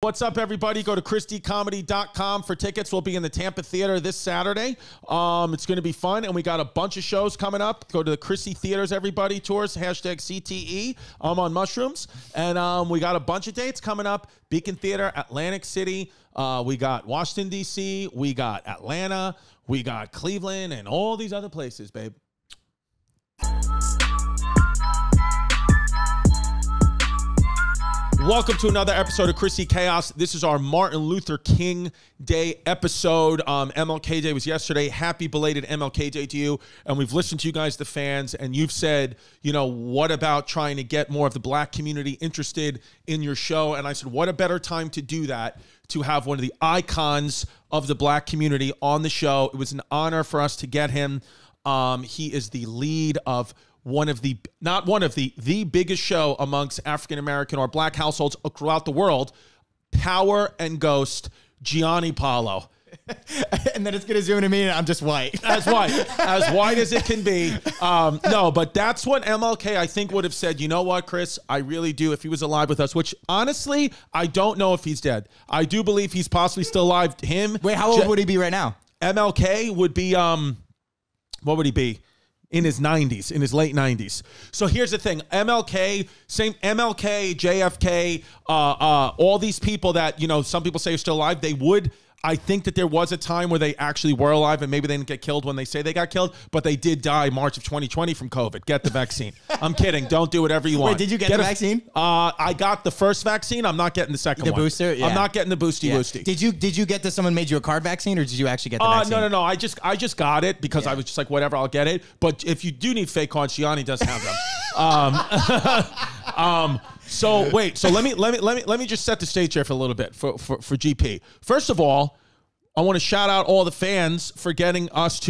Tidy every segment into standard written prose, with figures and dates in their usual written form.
What's up, everybody? Go to ChrisDComedy.com for tickets. We'll be in the Tampa Theater this Saturday. It's going to be fun, and we got a bunch of shows coming up. Go to the Chrissy Theaters, everybody. Tours, hashtag CTE. I'm on mushrooms. And we got a bunch of dates coming up. Beacon Theater, Atlantic City. We got Washington, D.C. We got Atlanta. We got Cleveland and all these other places, babe. Welcome to another episode of Chrissy Chaos. This is our Martin Luther King Day episode. MLK Day was yesterday. Happy belated MLK Day to you. And we've listened to you guys, the fans, and you've said, you know, what about trying to get more of the black community interested in your show? And I said, what a better time to do that, to have one of the icons of the black community on the show. It was an honor for us to get him. He is the lead of the biggest show amongst African-American or black households throughout the world, Power and Ghost, Gianni Paolo. And then it's going to zoom into me and I'm just white. As white as it can be. No, but that's what MLK, I think, would have said. You know what, Chris? I really do. If he was alive with us, which honestly, I don't know if he's dead. I do believe he's possibly still alive. Wait, how old would he be right now? MLK would be, what would he be? In his 90s, in his late 90s. So here's the thing. MLK, JFK, all these people that, you know, some people say are still alive, they would... I think that there was a time where they actually were alive and maybe they didn't get killed when they say they got killed, but they did die March of 2020 from COVID. Get the vaccine. I'm kidding. Don't do whatever you want. Wait, did you get the vaccine? I got the first vaccine. I'm not getting the second one. The booster? Yeah. I'm not getting the boosty. Did you get this? Someone made you a card vaccine, or did you actually get the vaccine? No. I just got it because I was just like, whatever, I'll get it. But if you do need fake cards, Gianni does have them. So wait, so let me just set the stage here for a little bit for GP. First of all, I want to shout out all the fans for getting us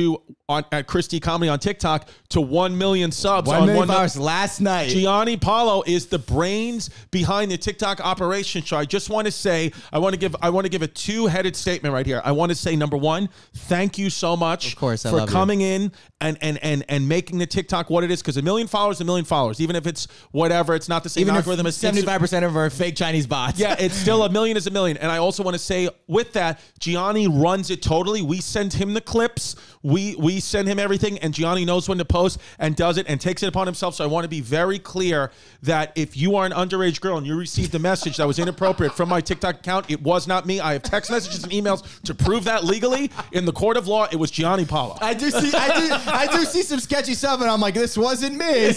at Christy Comedy on TikTok to 1 million subs. 1 million followers last night. Gianni Paolo is the brains behind the TikTok operation. So I just want to say, I want to give a two-headed statement right here. I want to say, number one, thank you so much for coming in and making the TikTok what it is. Because 1 million followers, 1 million followers. Even if it's whatever, it's not the same algorithm as 75% of our fake Chinese bots. Yeah, it's still 1 million is 1 million. And I also want to say, with that, Gianni runs it totally. We send him the clips. We send him everything, and Gianni knows when to post and does it and takes it upon himself. So I want to be very clear that if you are an underage girl and you received a message that was inappropriate from my TikTok account, it was not me. I have text messages and emails to prove that legally in the court of law. It was Gianni Paolo. I do see some sketchy stuff, and I'm like, this wasn't me.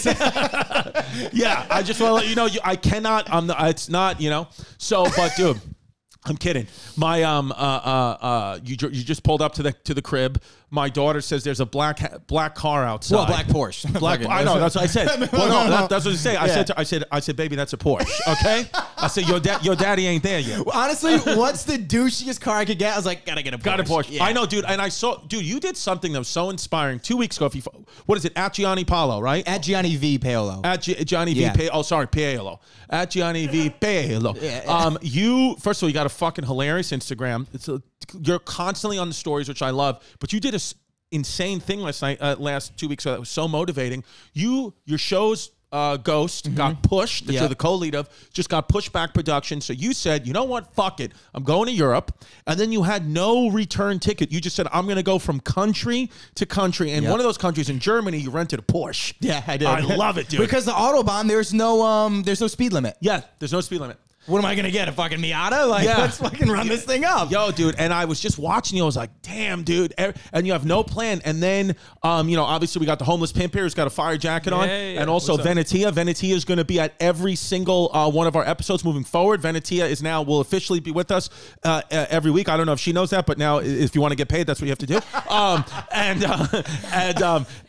Yeah, I just want to let you know, I cannot. It's not, you know. So, but dude. I'm kidding. My you just pulled up to the crib. My daughter says there's a black car outside. Well, black Porsche. I know. That's what I said. Well, no, that's what I say. I said, baby, that's a Porsche. Okay. I said, your daddy ain't there yet. Honestly, what's the douchiest car I could get? I was like, gotta get a Porsche. Got a Porsche. Yeah. I know, dude. And I saw, dude, you did something that was so inspiring 2 weeks ago. What is it? At Gianni Paolo, right? At Gianni V Paolo. At Gianni V Paolo. Oh, sorry, Paolo. At Gianni V Paolo. You first of all, you got a fucking hilarious Instagram. You're constantly on the stories, which I love. But you did a insane thing last 2 weeks ago that was so motivating. Your show's Ghost got pushed, that you're the co-lead of, just got pushed back production. So you said, you know what, fuck it, I'm going to Europe. And then you had no return ticket. You just said, I'm going to go from country to country. And one of those countries in Germany, you rented a Porsche. Yeah, I did. I love it, dude. Because the Autobahn, there's no speed limit. Yeah, there's no speed limit. What am I going to get? A fucking Miata? Like, let's fucking run this thing up. Yo, dude. And I was just watching you. I was like, damn, dude. And you have no plan. And then, you know, obviously we got the homeless pimp here who's got a fire jacket on. And also Venetia. Venetia is going to be at every single one of our episodes moving forward. Venetia will officially be with us every week. I don't know if she knows that, but now if you want to get paid, that's what you have to do.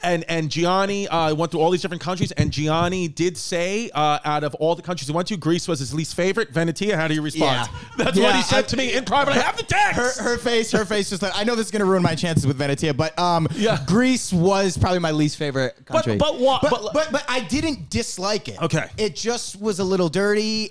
And Gianni went through all these different countries. And Gianni did say, out of all the countries he went to, Greece was his least favorite. Venetia, how do you respond? That's what he said to me in private. I have the text. Her face just like, I know this is going to ruin my chances with Venetia, but Greece was probably my least favorite country. But what? But I didn't dislike it. Okay. It just was a little dirty.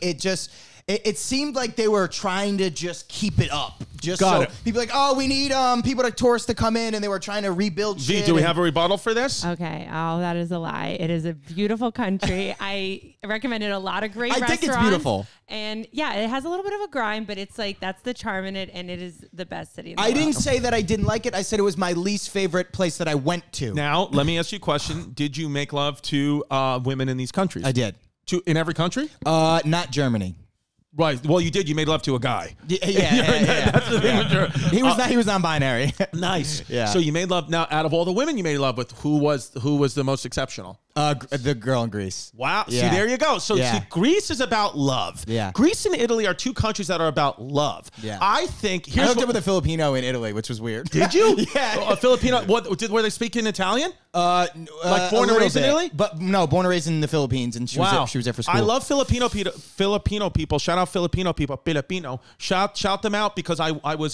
it seemed like they were trying to just keep it up. Just so people like, oh, we need people like tourists to come in, and they were trying to rebuild shit. Do we have a rebuttal for this? Okay. Oh, that is a lie. It is a beautiful country. I recommended a lot of great restaurants. I think it's beautiful. And yeah, it has a little bit of a grime, but it's like, that's the charm in it, and it is the best city in the world. I didn't say that I didn't like it. I said it was my least favorite place that I went to. Now, let me ask you a question. Did you make love to women in these countries? I did. In every country? Not Germany. Right. Well, you did. You made love to a guy. Yeah. That's the thing with your, he was non-binary. Nice. Yeah. So you made love. Now, out of all the women you made love with, who was the most exceptional? The girl in Greece. Wow. Yeah. See, there you go. So see, Greece is about love. Yeah. Greece and Italy are two countries that are about love. Yeah. I think I hooked up with a Filipino in Italy, which was weird. Did you? Yeah. A Filipino. Were they speaking Italian? Like born and raised in Italy? But no, born and raised in the Philippines, and she was there for school. I love Filipino people. Shout out Filipino people. Filipino. Shout them out because I was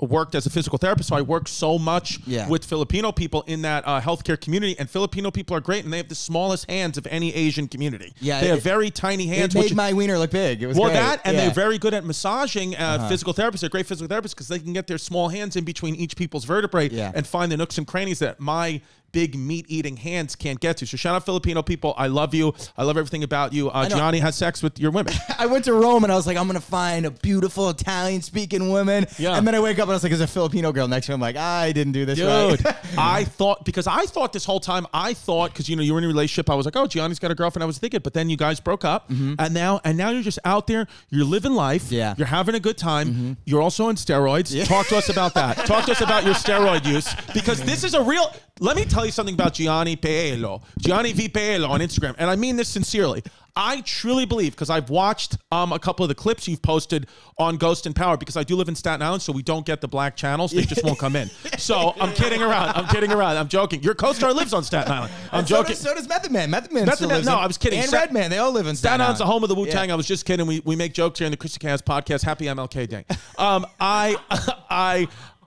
worked as a physical therapist, so I worked so much with Filipino people in that healthcare community, and Filipino people are great, and they have the smallest hands of any Asian community. Yeah, they have very tiny hands. It made my wiener look big. It was great. They're very good at massaging. Physical therapists are great physical therapists because they can get their small hands in between each people's vertebrae and find the nooks and crannies that my big meat-eating hands can't get to. So shout out Filipino people. I love you. I love everything about you. Gianni has sex with your women. I went to Rome and I was like, I'm going to find a beautiful Italian-speaking woman. Yeah. And then I wake up and I was like, there's a Filipino girl next to me. I'm like, I didn't do this right. I thought this whole time, because you were in a relationship. I was like, oh, Gianni's got a girlfriend. I was thinking, but then you guys broke up, and now you're just out there. You're living life. Yeah. You're having a good time. You're also on steroids. Yeah. Talk to us about that. Talk to us about your steroid use, because this is a real. Let me tell you something about Gianni Paolo, Gianni V Paolo on Instagram, and I mean this sincerely. I truly believe, because I've watched a couple of the clips you've posted on Ghost and Power, because I do live in Staten Island, so we don't get the black channels. They just won't come in. So I'm kidding around. I'm joking. Your co-star lives on Staten Island. I'm joking. So does Method Man. Method Man. No, I was kidding. And Redman. They all live in Staten Island. Island's the home of the Wu-Tang. Yeah. I was just kidding. We make jokes here in the Chrissy Chaos podcast. Happy MLK Day.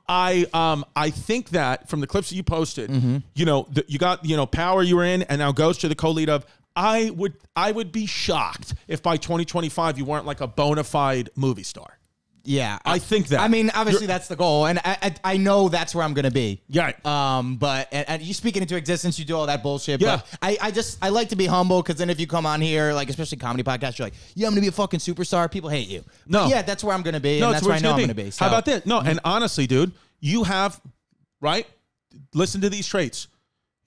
I think that from the clips that you posted, you got, Power you were in, and now Ghost, you're the co-lead of. I would be shocked if by 2025 you weren't like a bona fide movie star. Yeah, I think that. I mean, obviously that's the goal, and I know that's where I'm gonna be. Yeah. But you speak it into existence, you do all that bullshit. Yeah. But I like to be humble, because then if you come on here, like especially comedy podcasts, you're like, yeah, I'm gonna be a fucking superstar. People hate you. No. But yeah, that's where I'm gonna be, and that's where I know I'm gonna be. So. How about this? No, and honestly, dude, you have listen to these traits.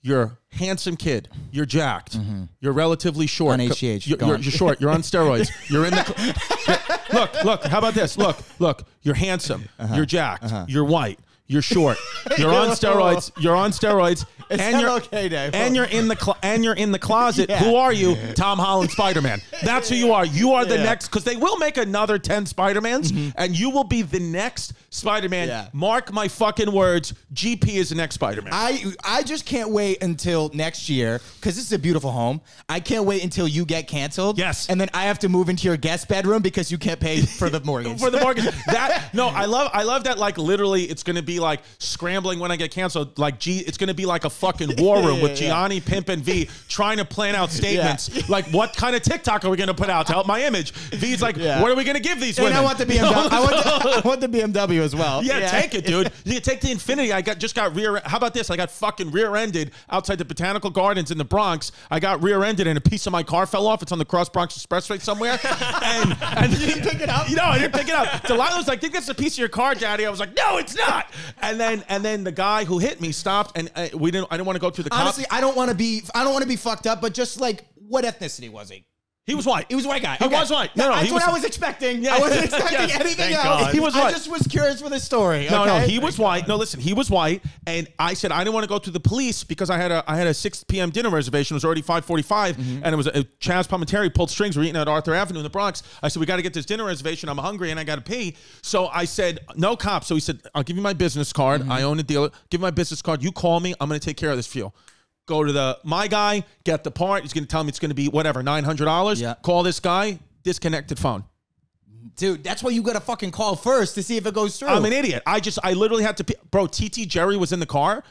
You're a handsome kid. You're jacked. You're relatively short. On HGH. You're short. You're on steroids. You're in the... Look. How about this? Look. You're handsome. You're jacked. You're white. You're short. You're on steroids. You're on steroids. It's and you're okay, Dave. And you're in the closet. Yeah. Who are you? Tom Holland, Spider-Man. That's who you are. You are the next, because they will make another 10 Spider-Mans, and you will be the next Spider-Man. Yeah. Mark my fucking words. GP is the next Spider-Man. I just can't wait until next year, because this is a beautiful home. I can't wait until you get canceled. Yes. And then I have to move into your guest bedroom because you can't pay for the mortgage. I love that. Like literally, it's gonna be like scrambling when I get canceled. Like it's gonna be like a fucking war room with Gianni, Pimp, and V trying to plan out statements. Yeah. Like, what kind of TikTok are we going to put out to help my image? V's like, what are we going to give these women? I want the BMW. I want the BMW as well. Yeah, take it, dude. You can take the Infinity. Just got rear. How about this? I got fucking rear-ended outside the Botanical Gardens in the Bronx. I got rear-ended and a piece of my car fell off. It's on the Cross Bronx Expressway somewhere. and you didn't pick it up? I didn't pick it up. Delilah was like, think that's a piece of your car, Daddy. I was like, no, it's not. And then the guy who hit me stopped, and I didn't want to go through the cops. Honestly, I don't want to be fucked up, but just like, what ethnicity was he? He was white. He was a white guy. He was white. No, that's what I was expecting. Yeah. I wasn't expecting anything else. God. He was white. I just was curious for the story. No, he was white. No, listen, he was white, and I said I didn't want to go through the police because I had a 6 p.m. dinner reservation. It was already 5:45, and it was a Chaz Palminteri pulled strings. We're eating at Arthur Avenue in the Bronx. I said we got to get this dinner reservation. I'm hungry and I got to pee. So I said no cops. So he said I'll give you my business card. I own a dealer. Give me my business card. You call me. I'm going to take care of this for you. Go to my guy, get the part. He's going to tell me it's going to be whatever, $900. Yeah. Call this guy, disconnected phone. Dude, that's why you got to fucking call first to see if it goes through. I'm an idiot. I literally had to, bro, TT Jerry was in the car.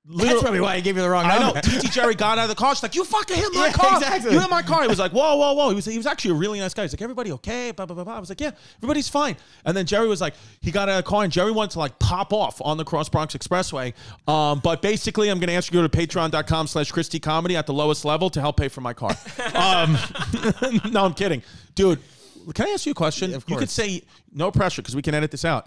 That's probably why I gave you the wrong number. I know. TT Jerry got out of the car. She's like, you fucking hit my car. Exactly. You hit my car. He was like, whoa, whoa, whoa. He was actually a really nice guy. He's like, everybody okay? Blah, blah, blah, blah. I was like, yeah, everybody's fine. And then Jerry was like, he got out of the car and Jerry wanted to like pop off on the Cross Bronx Expressway. But basically, I'm going to ask you to go to patreon.com/Christy Comedy at the lowest level to help pay for my car. No, I'm kidding. Dude, can I ask you a question? Yeah, of course. You could say, no pressure because we can edit this out.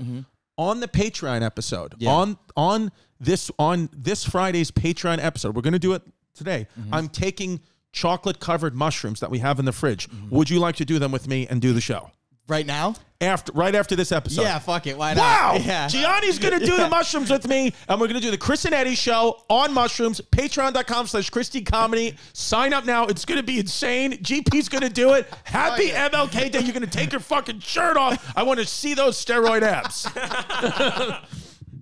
On the Patreon episode, on this Friday's Patreon episode, we're going to do it today. I'm taking chocolate-covered mushrooms that we have in the fridge. Would you like to do them with me and do the show? Right now? Right after this episode. Yeah, fuck it. Why not? Wow! Yeah. Gianni's going to do the mushrooms with me, and we're going to do the Chris and Eddie show on mushrooms. Patreon.com/Christy Comedy. Sign up now. It's going to be insane. GP's going to do it. Happy MLK Day. You're going to take your fucking shirt off. I want to see those steroid abs.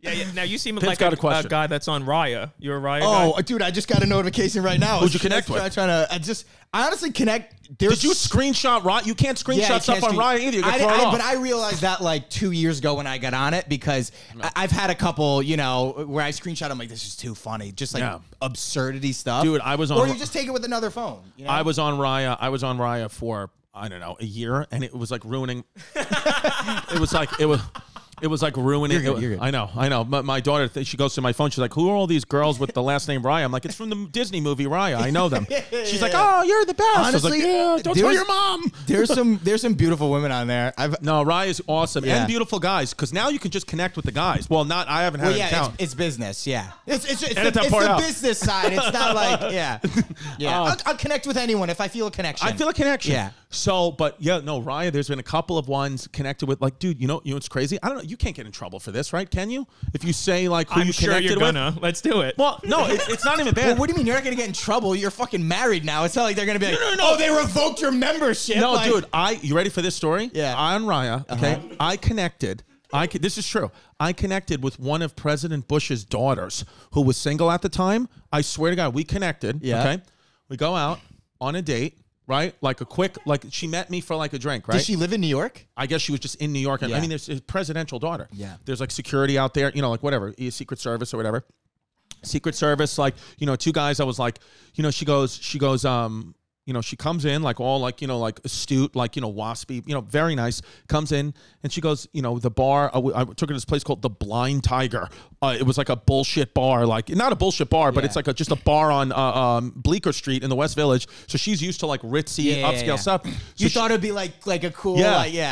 Yeah. Now you seem Pitt's like got a a question. guy that's on Raya. You're a Raya guy? Oh, dude, I just got a notification right now. Who'd you connect with? I honestly connect. Did you screenshot Raya? You can't screenshot stuff on Raya either. You get thrown off. But I realized that like 2 years ago when I got on it because I've had a couple, you know, where I screenshot. I'm like, this is too funny, just like absurdity stuff. Dude, I was on. Or you just take it with another phone. You know? I was on Raya for I don't know a year, and it was like ruining. It was like ruining. You're good. I know. My daughter, she goes to my phone. She's like, "Who are all these girls with the last name Raya?" I'm like, "It's from the Disney movie Raya. I know them." She's like, "Oh, you're the best." Honestly, I was like, "Yeah, don't tell your mom." There's some beautiful women on there. No, Raya's awesome and beautiful guys because now you can just connect with the guys. Well, I haven't had an account. It's business. Yeah, it's part the out. business side. It's not like I'll connect with anyone if I feel a connection. I feel a connection. Yeah. So, but yeah, no, Raya. There's been a couple of ones connected with like, dude, you know what's crazy? I don't know. You can't get in trouble for this, right? Can you? If you say like who I'm you sure connected you're gonna. with? Let's do it. Well, no, it's not even bad. Well, what do you mean you're not gonna get in trouble? You're fucking married now. It's not like they're gonna be like, No. oh, they revoked your membership. No, like, dude, you ready for this story? Yeah. On Raya, okay, I connected. This is true. I connected with one of President Bush's daughters who was single at the time. I swear to God, we connected. Yeah. Okay. We go out on a date, right? Like a quick, like she met me for like a drink, right? Does she live in New York? I guess she was just in New York. And Yeah. I mean, there's a presidential daughter. Yeah. There's like security out there, you know, like whatever, Secret Service or whatever. Secret Service, like, you know, two guys. I was like, you know, she goes, you know, she comes in like all like, you know, like astute, like, you know, waspy, you know, very nice. Comes in and she goes, you know, the bar, I took her to this place called the Blind Tiger. It was like a bullshit bar, like not a bullshit bar, but it's like just a bar on Bleecker Street in the West Village. So she's used to like ritzy upscale stuff. So You thought it'd be like a cool,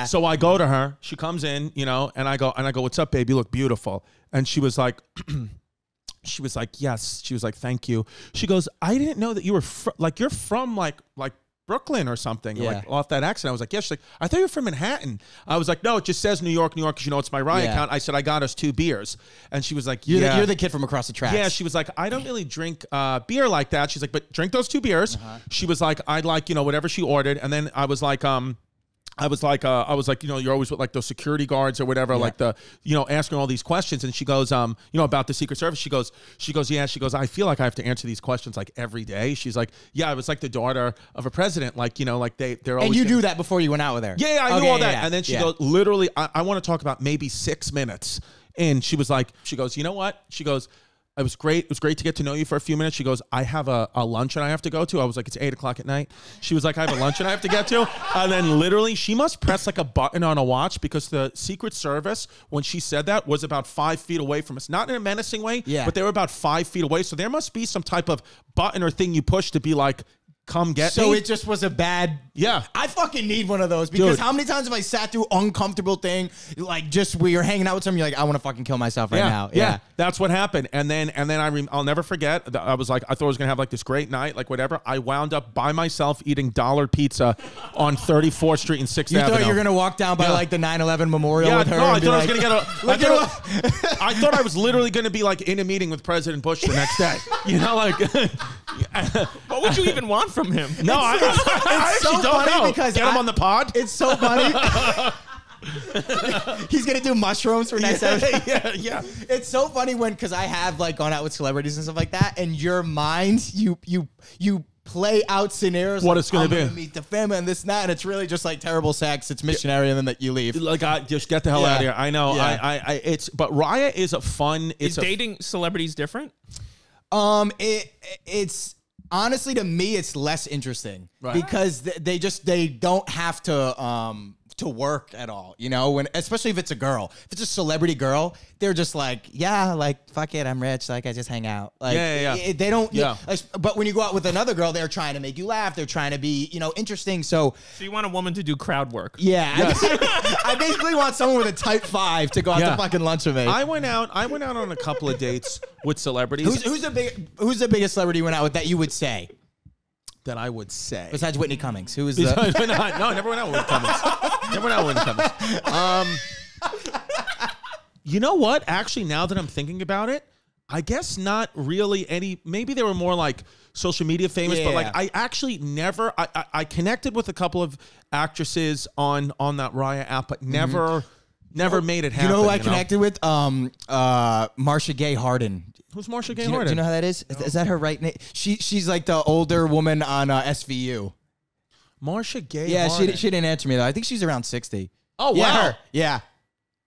So I go to her, she comes in, you know, and I go, what's up, babe? You look beautiful. And she was like, she was like, yes. She was like, thank you. She goes, I didn't know that you were you're from like Brooklyn or something, like off that accent. I was like, yeah. She's like, I thought you were from Manhattan. I was like, no, it just says New York, because you know it's my Raya account. I said, I got us 2 beers. And she was like, You're the kid from across the tracks. Yeah, she was like, I don't really drink beer like that. She's like, but drink those 2 beers. She was like, I'd like, you know, whatever she ordered. And then I was like, you know, you're always with like those security guards or whatever, like you know, asking all these questions. And she goes, you know, about the Secret Service. She goes, yeah. She goes, I feel like I have to answer these questions like every day. She's like, yeah, I was like the daughter of a president. Like, you know, like they're always. And you knew that before you went out with her. Yeah, I knew all that. And then she goes, literally, I want to talk about maybe 6 minutes. And she was like, she goes, you know what? She goes, it was great. It was great to get to know you for a few minutes. She goes, I have a luncheon I have to go to. I was like, it's 8 o'clock at night. She was like, I have a luncheon I have to get to. And then literally she must press like a button on a watch because the Secret Service, when she said that, was about 5 feet away from us. Not in a menacing way, but they were about 5 feet away. So there must be some type of button or thing you push to be like, come get me. So it just was a bad. Yeah. I fucking need one of those because how many times have I sat through uncomfortable thing, like just where you're hanging out with someone, you're like, I want to fucking kill myself right now. Yeah. That's what happened. And then I'll never forget. I was like, I thought I was gonna have like this great night, like whatever. I wound up by myself eating dollar pizza on 34th Street and 6th Avenue. You thought you were gonna walk down by like the 9/11 memorial with her? No, I and thought I like, was gonna get a. I thought I was literally gonna be like in a meeting with President Bush the next day. You know, like. What would you even want from him? No, I actually so don't funny know. because Get him on the pod. It's so funny. He's gonna do mushrooms for next episode. Yeah. It's so funny because I have like gone out with celebrities and stuff like that, and your mind, you play out scenarios. What like, it's gonna be? Meet the family and this and that, and it's really just like terrible sex. It's missionary, and then that you leave. Like, just get the hell out of here. I know. Yeah. But Raya is a fun. Is dating celebrities different? It's honestly, to me, it's less interesting because they don't have to work at all, you know, especially if it's a girl. If it's a celebrity girl, they're just like, yeah, like, fuck it, I'm rich, like, I just hang out. Like, they don't, but when you go out with another girl, they're trying to make you laugh, they're trying to be, you know, interesting, so you want a woman to do crowd work. I basically want someone with a type 5 to go out to fucking lunch with me. I went out on a couple of dates with celebrities. Who's the biggest celebrity you went out with that you would say? That I would say. Besides Whitney Cummings, who is the... No, I never went out with Whitney Cummings. Never went out with Whitney Cummings. You know what? Actually, now that I'm thinking about it, I guess not really any... Maybe they were more like social media famous, but like I actually never... I connected with a couple of actresses on that Raya app, but never made it happen. You know who I connected with? Marcia Gay Harden. Who's Marcia Gay Harden? Harden? Do you know how that is? No. Is that her right name? She's like the older woman on SVU. Marcia Gay Harden. Yeah, she didn't answer me, though. I think she's around 60. Oh, wow. Yeah, her. Yeah.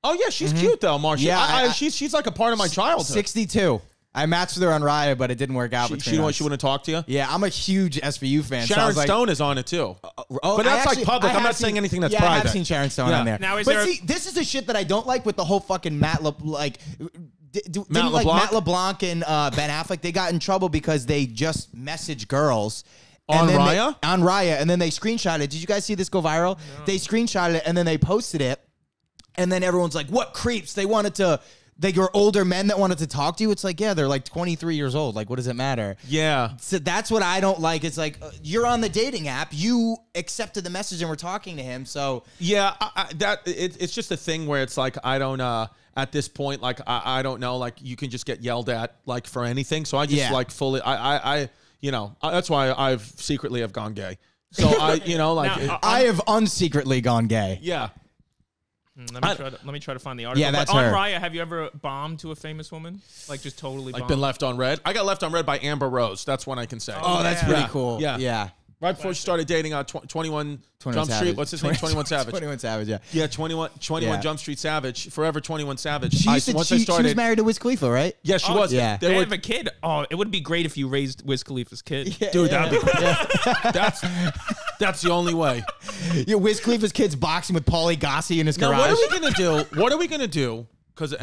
Oh, yeah, she's cute, though, Marcia. Yeah, she's like a part of my childhood. 62. I matched with her on Raya, but it didn't work out between us. She wouldn't talk to you? Yeah, I'm a huge SVU fan. Sharon Stone is on it, too. But that's like public. I'm not saying anything that's private. I have seen Sharon Stone on there. Now, see, this is the shit that I don't like with the whole fucking Matt LeBlanc and Ben Affleck, they got in trouble because they just messaged girls. On Raya? On Raya, and then they screenshot it. Did you guys see this go viral? No. They screenshotted it, and then they posted it, and then everyone's like, what creeps? They were older men that wanted to talk to you. It's like, yeah, they're like 23 years old. Like, what does it matter? Yeah. So that's what I don't like. It's like, you're on the dating app. You accepted the message and we're talking to him. So yeah, it's just a thing where it's like, I don't, at this point, like, I don't know, like, you can just get yelled at, like, for anything. So I just, like, fully, you know, that's why I've secretly have gone gay. So you know, like. Now, I have unsecretly gone gay. Yeah. Let me try to find the article. Yeah, that's on her. Raya, have you ever bombed to a famous woman? Like, just totally bombed? Like, been left on red? I got left on red by Amber Rose. That's one I can say. Oh, that's pretty cool. Yeah. Right before she started dating 21 Jump Street. What's his name? 21 Savage. 21 Savage, yeah. Yeah, 21 Jump Street Savage. Forever 21 Savage. She was married to Wiz Khalifa, right? Yeah, she was. Yeah. They have a kid. Oh, it would be great if you raised Wiz Khalifa's kid. Yeah, dude, that'd be great. That's the only way. Yeah, Wiz Khalifa's kid's boxing with Paulie Gassi in his garage. Now, what are we gonna do? Because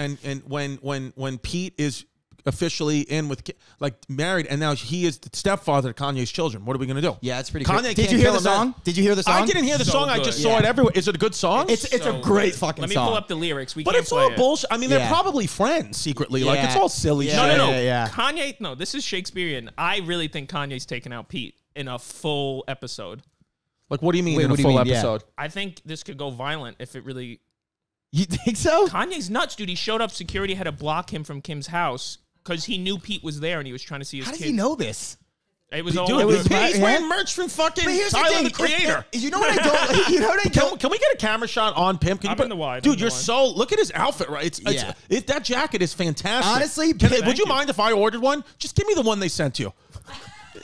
when Pete is officially in with, like, married, and now he is the stepfather to Kanye's children. What are we gonna do? Yeah, it's pretty Kanye cool. Did you hear the song? Did you hear the song? I didn't hear the song. I just saw it everywhere. Is it a good song? It's a great fucking song. Let me pull up the lyrics. But it's all bullshit. I mean, they're probably friends secretly. Like, it's all silly shit. No. Kanye, no, this is Shakespearean. I really think Kanye's taking out Pete in a full episode. Like, what do you mean in a full episode? Yeah. I think this could go violent if it really... You think so? Kanye's nuts, dude. He showed up. Security had to block him from Kim's house because he knew Pete was there and he was trying to see his kids. How does he know this? It was all... Dude, Pete's wearing merch from fucking Tyler, the Creator. You know what I don't... You know what I don't... Can we get a camera shot on Pimp? Can I'm in the wide. Dude, you're so... Look at his outfit, right? That jacket is fantastic. Honestly, would you mind if I ordered one? Just give me the one they sent you.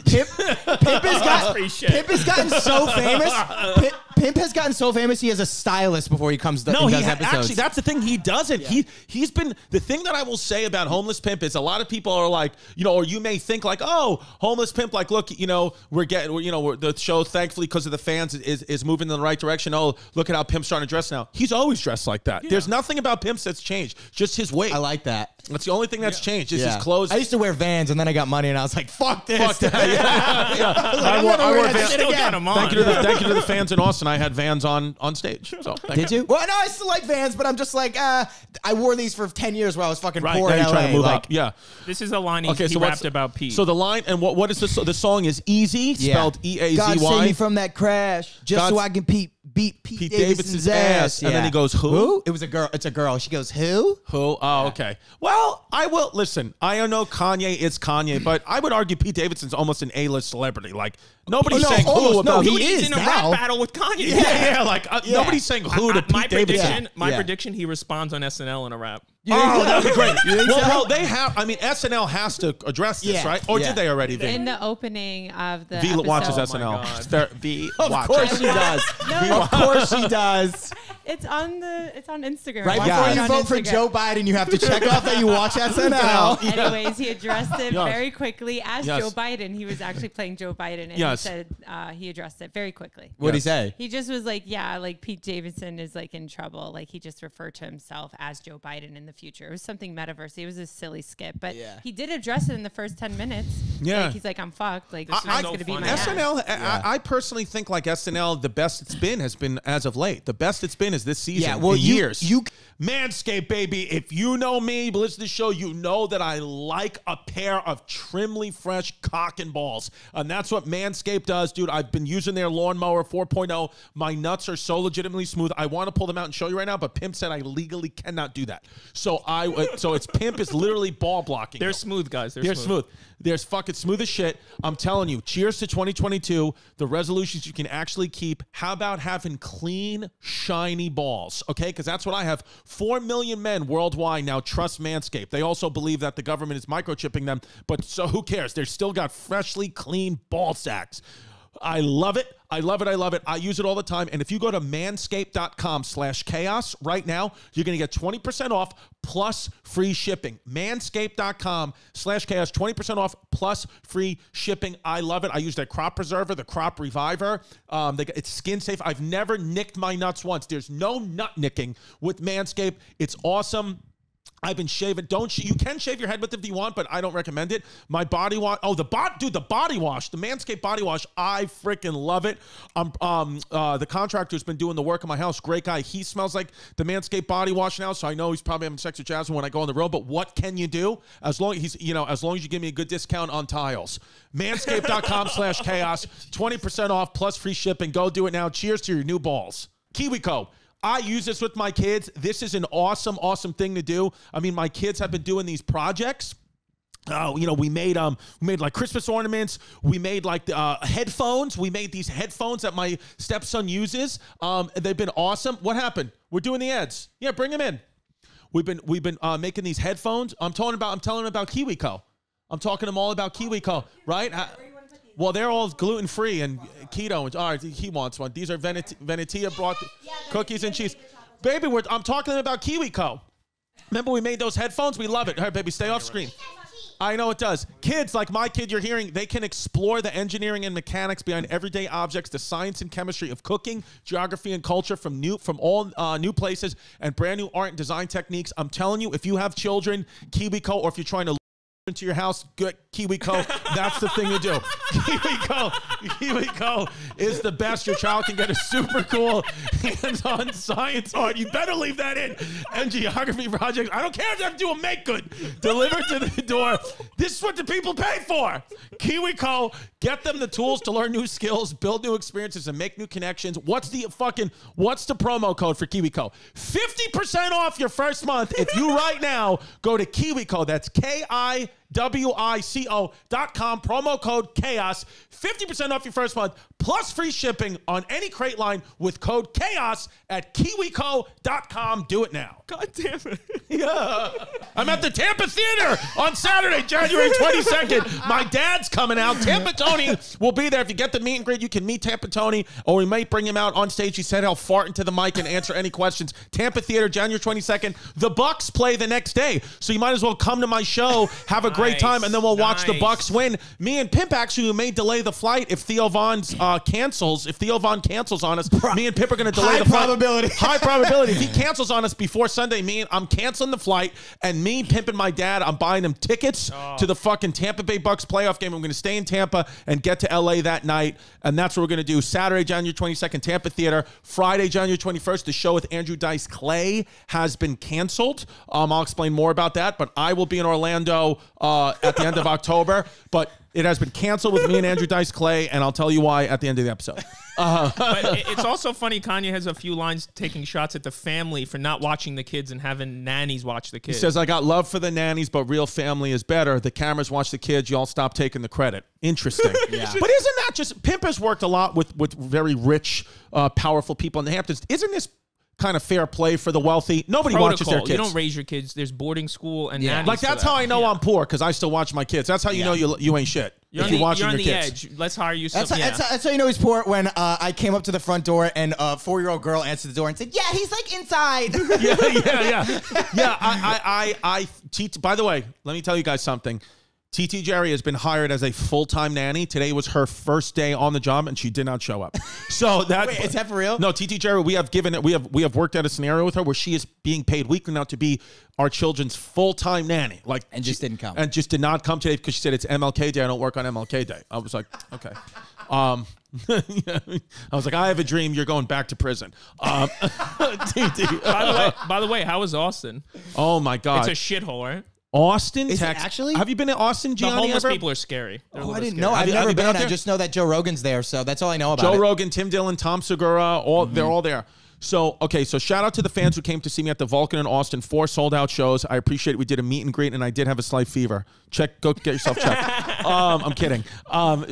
Pimp has gotten so famous. Pimp has gotten so famous. He has a stylist before he comes. Episodes. Actually, that's the thing. He doesn't. Yeah. He's been the thing that I will say about Homeless Pimp is a lot of people are like, you know, or you may think like, oh, Homeless Pimp, like, look, you know, the show, thankfully, because of the fans, is moving in the right direction. Oh, look at how Pimp's starting to dress now. He's always dressed like that. Yeah. There's nothing about Pimp that's changed. Just his weight. I like that. That's the only thing that's changed. Is his clothes. I used to wear Vans, and then I got money, and I was like, fuck this. Fuck that. I wore Vans. Thank you to the fans in Austin. I had Vans on stage. So did you? Well, no, I still like Vans, but I'm just like, I wore these for 10 years while I was fucking poor in LA. Trying to move up. Yeah. This is a line he rapped about Pete. So the line, and what is this? The song is Easy, spelled E-A-Z-Y. God save me from that crash, so I can beat Pete Davidson's ass. And then he goes, who? It was a girl. It's a girl. She goes, who? Oh, okay. Well, I will listen. I know Kanye is Kanye, but I would argue Pete Davidson's almost an A-list celebrity. Like, nobody's saying who about he he's is in a rap battle with Kanye. Yeah. Like, nobody's saying who to Pete Davidson. My prediction, he responds on SNL in a rap. Oh, that'd be great. Well, they have. I mean, SNL has to address this, right? Or did they already? In the opening of the V episode. watches SNL. V of course she does. No. Of course she does. It's on Instagram. Right before you vote for Joe Biden, you have to check off that you watch SNL. Anyways, he addressed it very quickly as Joe Biden. He was actually playing Joe Biden, and he said he addressed it very quickly. What did he say? He just was like, yeah, like Pete Davidson is like in trouble. Like he just referred to himself as Joe Biden in the future. It was something metaverse. It was a silly skit, but he did address it in the first 10 minutes. Yeah. Like, he's like, I'm fucked. Like this is going to be my SNL. I personally think like SNL, the best it's been has been as of late. The best it's been is this season. Yeah, well, years. Manscaped, baby. If you know me, but listen to the show, you know that I like a pair of trimly fresh cock and balls. And that's what Manscaped does, dude. I've been using their lawnmower 4.0. My nuts are so legitimately smooth. I want to pull them out and show you right now, but Pimp said I legally cannot do that. So it's Pimp is literally ball blocking. They're smooth, guys. They're smooth. They're fucking smooth as shit. I'm telling you, cheers to 2022. The resolutions you can actually keep. How about having clean, shiny balls? Okay, because that's what I have. 4 million men worldwide now trust Manscaped. They also believe that the government is microchipping them, but so who cares? They're still got freshly clean ball sacks. I love it. I love it. I love it. I use it all the time. And if you go to manscaped.com/chaos right now, you're going to get 20% off plus free shipping. Manscaped.com/chaos, 20% off plus free shipping. I love it. I use that crop preserver, the crop reviver. It's skin safe. I've never nicked my nuts once. There's no nut nicking with Manscaped. It's awesome. I've been shaving. You can shave your head with it if you want, but I don't recommend it. My body wash. Oh, the body wash, the Manscaped body wash. I freaking love it. The contractor's been doing the work in my house. Great guy. He smells like the Manscaped body wash now, so I know he's probably having sex with Jasmine when I go on the road. But what can you do? As long as you give me a good discount on tiles. Manscaped.com/chaos, 20% off plus free shipping. Go do it now. Cheers to your new balls. KiwiCo. I use this with my kids. This is an awesome, awesome thing to do. I mean, my kids have been doing these projects. We made like Christmas ornaments. We made like headphones. We made these headphones that my stepson uses. They've been awesome. What happened? We're doing the ads. Yeah, bring them in. We've been making these headphones. I'm telling them about KiwiCo. I'm talking to them all about KiwiCo, right? Well, they're all gluten-free and keto. All right, he wants one. These are Venetia brought cookies and cheese. Baby, I'm talking about KiwiCo. Remember we made those headphones? We love it. All right, baby, stay off screen. I know it does. Kids, like my kid you're hearing, they can explore the engineering and mechanics behind everyday objects, the science and chemistry of cooking, geography and culture from all new places and brand new art and design techniques. I'm telling you, if you have children, KiwiCo, or if you're trying to into your house, get KiwiCo. That's the thing to do. KiwiCo is the best. Your child can get a super cool hands-on science art. You better leave that in. And geography projects. I don't care if you have to do a make good. Delivered to the door. This is what the people pay for. KiwiCo. Get them the tools to learn new skills, build new experiences, and make new connections. What's the promo code for KiwiCo? 50% off your first month if you right now go to KiwiCo. That's KiwiCo.com, promo code chaos, 50% off your first month, plus free shipping on any crate line with code chaos at KiwiCo.com. Do it now. God damn it. Yeah. I'm at the Tampa Theater on Saturday, January 22nd. My dad's coming out. Tampa Tony will be there. If you get the meet and greet, you can meet Tampa Tony, or we might bring him out on stage. He said he'll fart into the mic and answer any questions. Tampa Theater, January 22nd. The Bucks play the next day, so you might as well come to my show, have a great time, and then we'll watch the Bucks win. Me and Pimp actually may delay the flight if Theo Von cancels. If Theo Von cancels on us, me and Pimp are going to delay the flight. High probability. If he cancels on us before Sunday, I'm canceling the flight, and me, Pimp, and my dad, I'm buying them tickets to the fucking Tampa Bay Bucks playoff game. I'm going to stay in Tampa and get to LA that night, and that's what we're going to do. Saturday, January 22nd, Tampa Theater. Friday, January 21st, the show with Andrew Dice Clay has been canceled. I'll explain more about that, but I will be in Orlando at the end of October, but it has been canceled with me and Andrew Dice Clay, and I'll tell you why at the end of the episode. But it's also funny, Kanye has a few lines taking shots at the family for not watching the kids and having nannies watch the kids. He says, I got love for the nannies, but real family is better. The cameras watch the kids. Y'all stop taking the credit. Interesting. Yeah. But isn't that just... Pimp has worked a lot with very rich, powerful people in the Hamptons. Isn't this kind of fair play for the wealthy. Nobody Protocol. watches their kids. You don't raise your kids. There's boarding school and nannies. Like that's how I know I'm poor because I still watch my kids. That's how you know you ain't shit. You're if you're watching you're on your the kids. edge. Let's hire you. That's how you know he's poor. When I came up to the front door and a 4-year-old girl answered the door and said, "Yeah, he's like inside." By the way, let me tell you guys something. TT Jerry has been hired as a full-time nanny. Today was her first day on the job, and she did not show up. So that Wait, is that for real? No, TT Jerry. We have worked out a scenario with her where she is being paid weekly now to be our children's full-time nanny. And just didn't come. And just did not come today because she said it's MLK Day. I don't work on MLK Day. I was like, okay. I was like, I have a dream. You're going back to prison. TT. By the way, how was Austin? Oh my God, it's a shithole, right? Austin, Is it Texas. actually? Have you been to Austin, Gianni? The homeless ever? people are scary. Oh, I didn't know. I've never been out there. I just know that Joe Rogan's there, so that's all I know about Joe it. Rogan, Tim Dillon, Tom Segura, they're all there. So, okay, so shout out to the fans who came to see me at the Vulcan in Austin. 4 sold-out shows. I appreciate it. We did a meet and greet, and I did have a slight fever. Go get yourself checked. I'm kidding.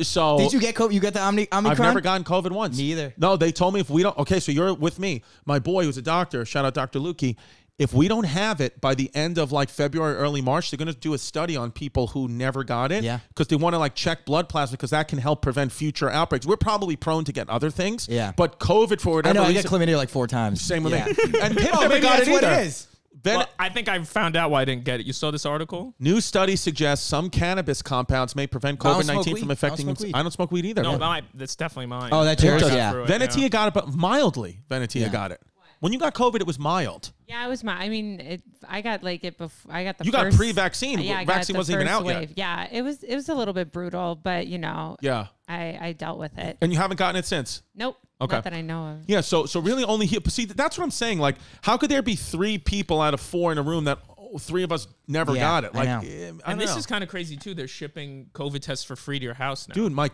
So did you get COVID? You got the Omicron? I've never gotten COVID once. Me either. No, they told me if we don't. Okay, so you're with me. My boy, who's a doctor, shout out Dr. Lukey. If we don't have it by the end of like February, early March, they're going to do a study on people who never got it. Yeah. Because they want to like check blood plasma because that can help prevent future outbreaks. We're probably prone to get other things. Yeah. But COVID, for whatever I reason. I got chlamydia like 4 times. Same with me. And Pip maybe never got that's it what either. it is. Well, I think I found out why I didn't get it. You saw this article? New study suggests some cannabis compounds may prevent COVID-19 from affecting. I don't smoke weed either. No, that's definitely mine. Oh, that's yours? Yeah. Venetia got it, but mildly. Venetia got it. When you got COVID, it was mild. Yeah, it was I mean, I got like it before. I got the. You first, got pre-vaccine. Yeah, vaccine wasn't even out wave. yet. Yeah, it was a little bit brutal, but you know. Yeah. I dealt with it. And you haven't gotten it since. Nope. Okay. Not that I know of. Yeah. So really only here. But see, that's what I'm saying. Like, how could there be 3 people out of 4 in a room that 3 of us never got it? Like, I know. And this is kind of crazy too. They're shipping COVID tests for free to your house now. Dude, my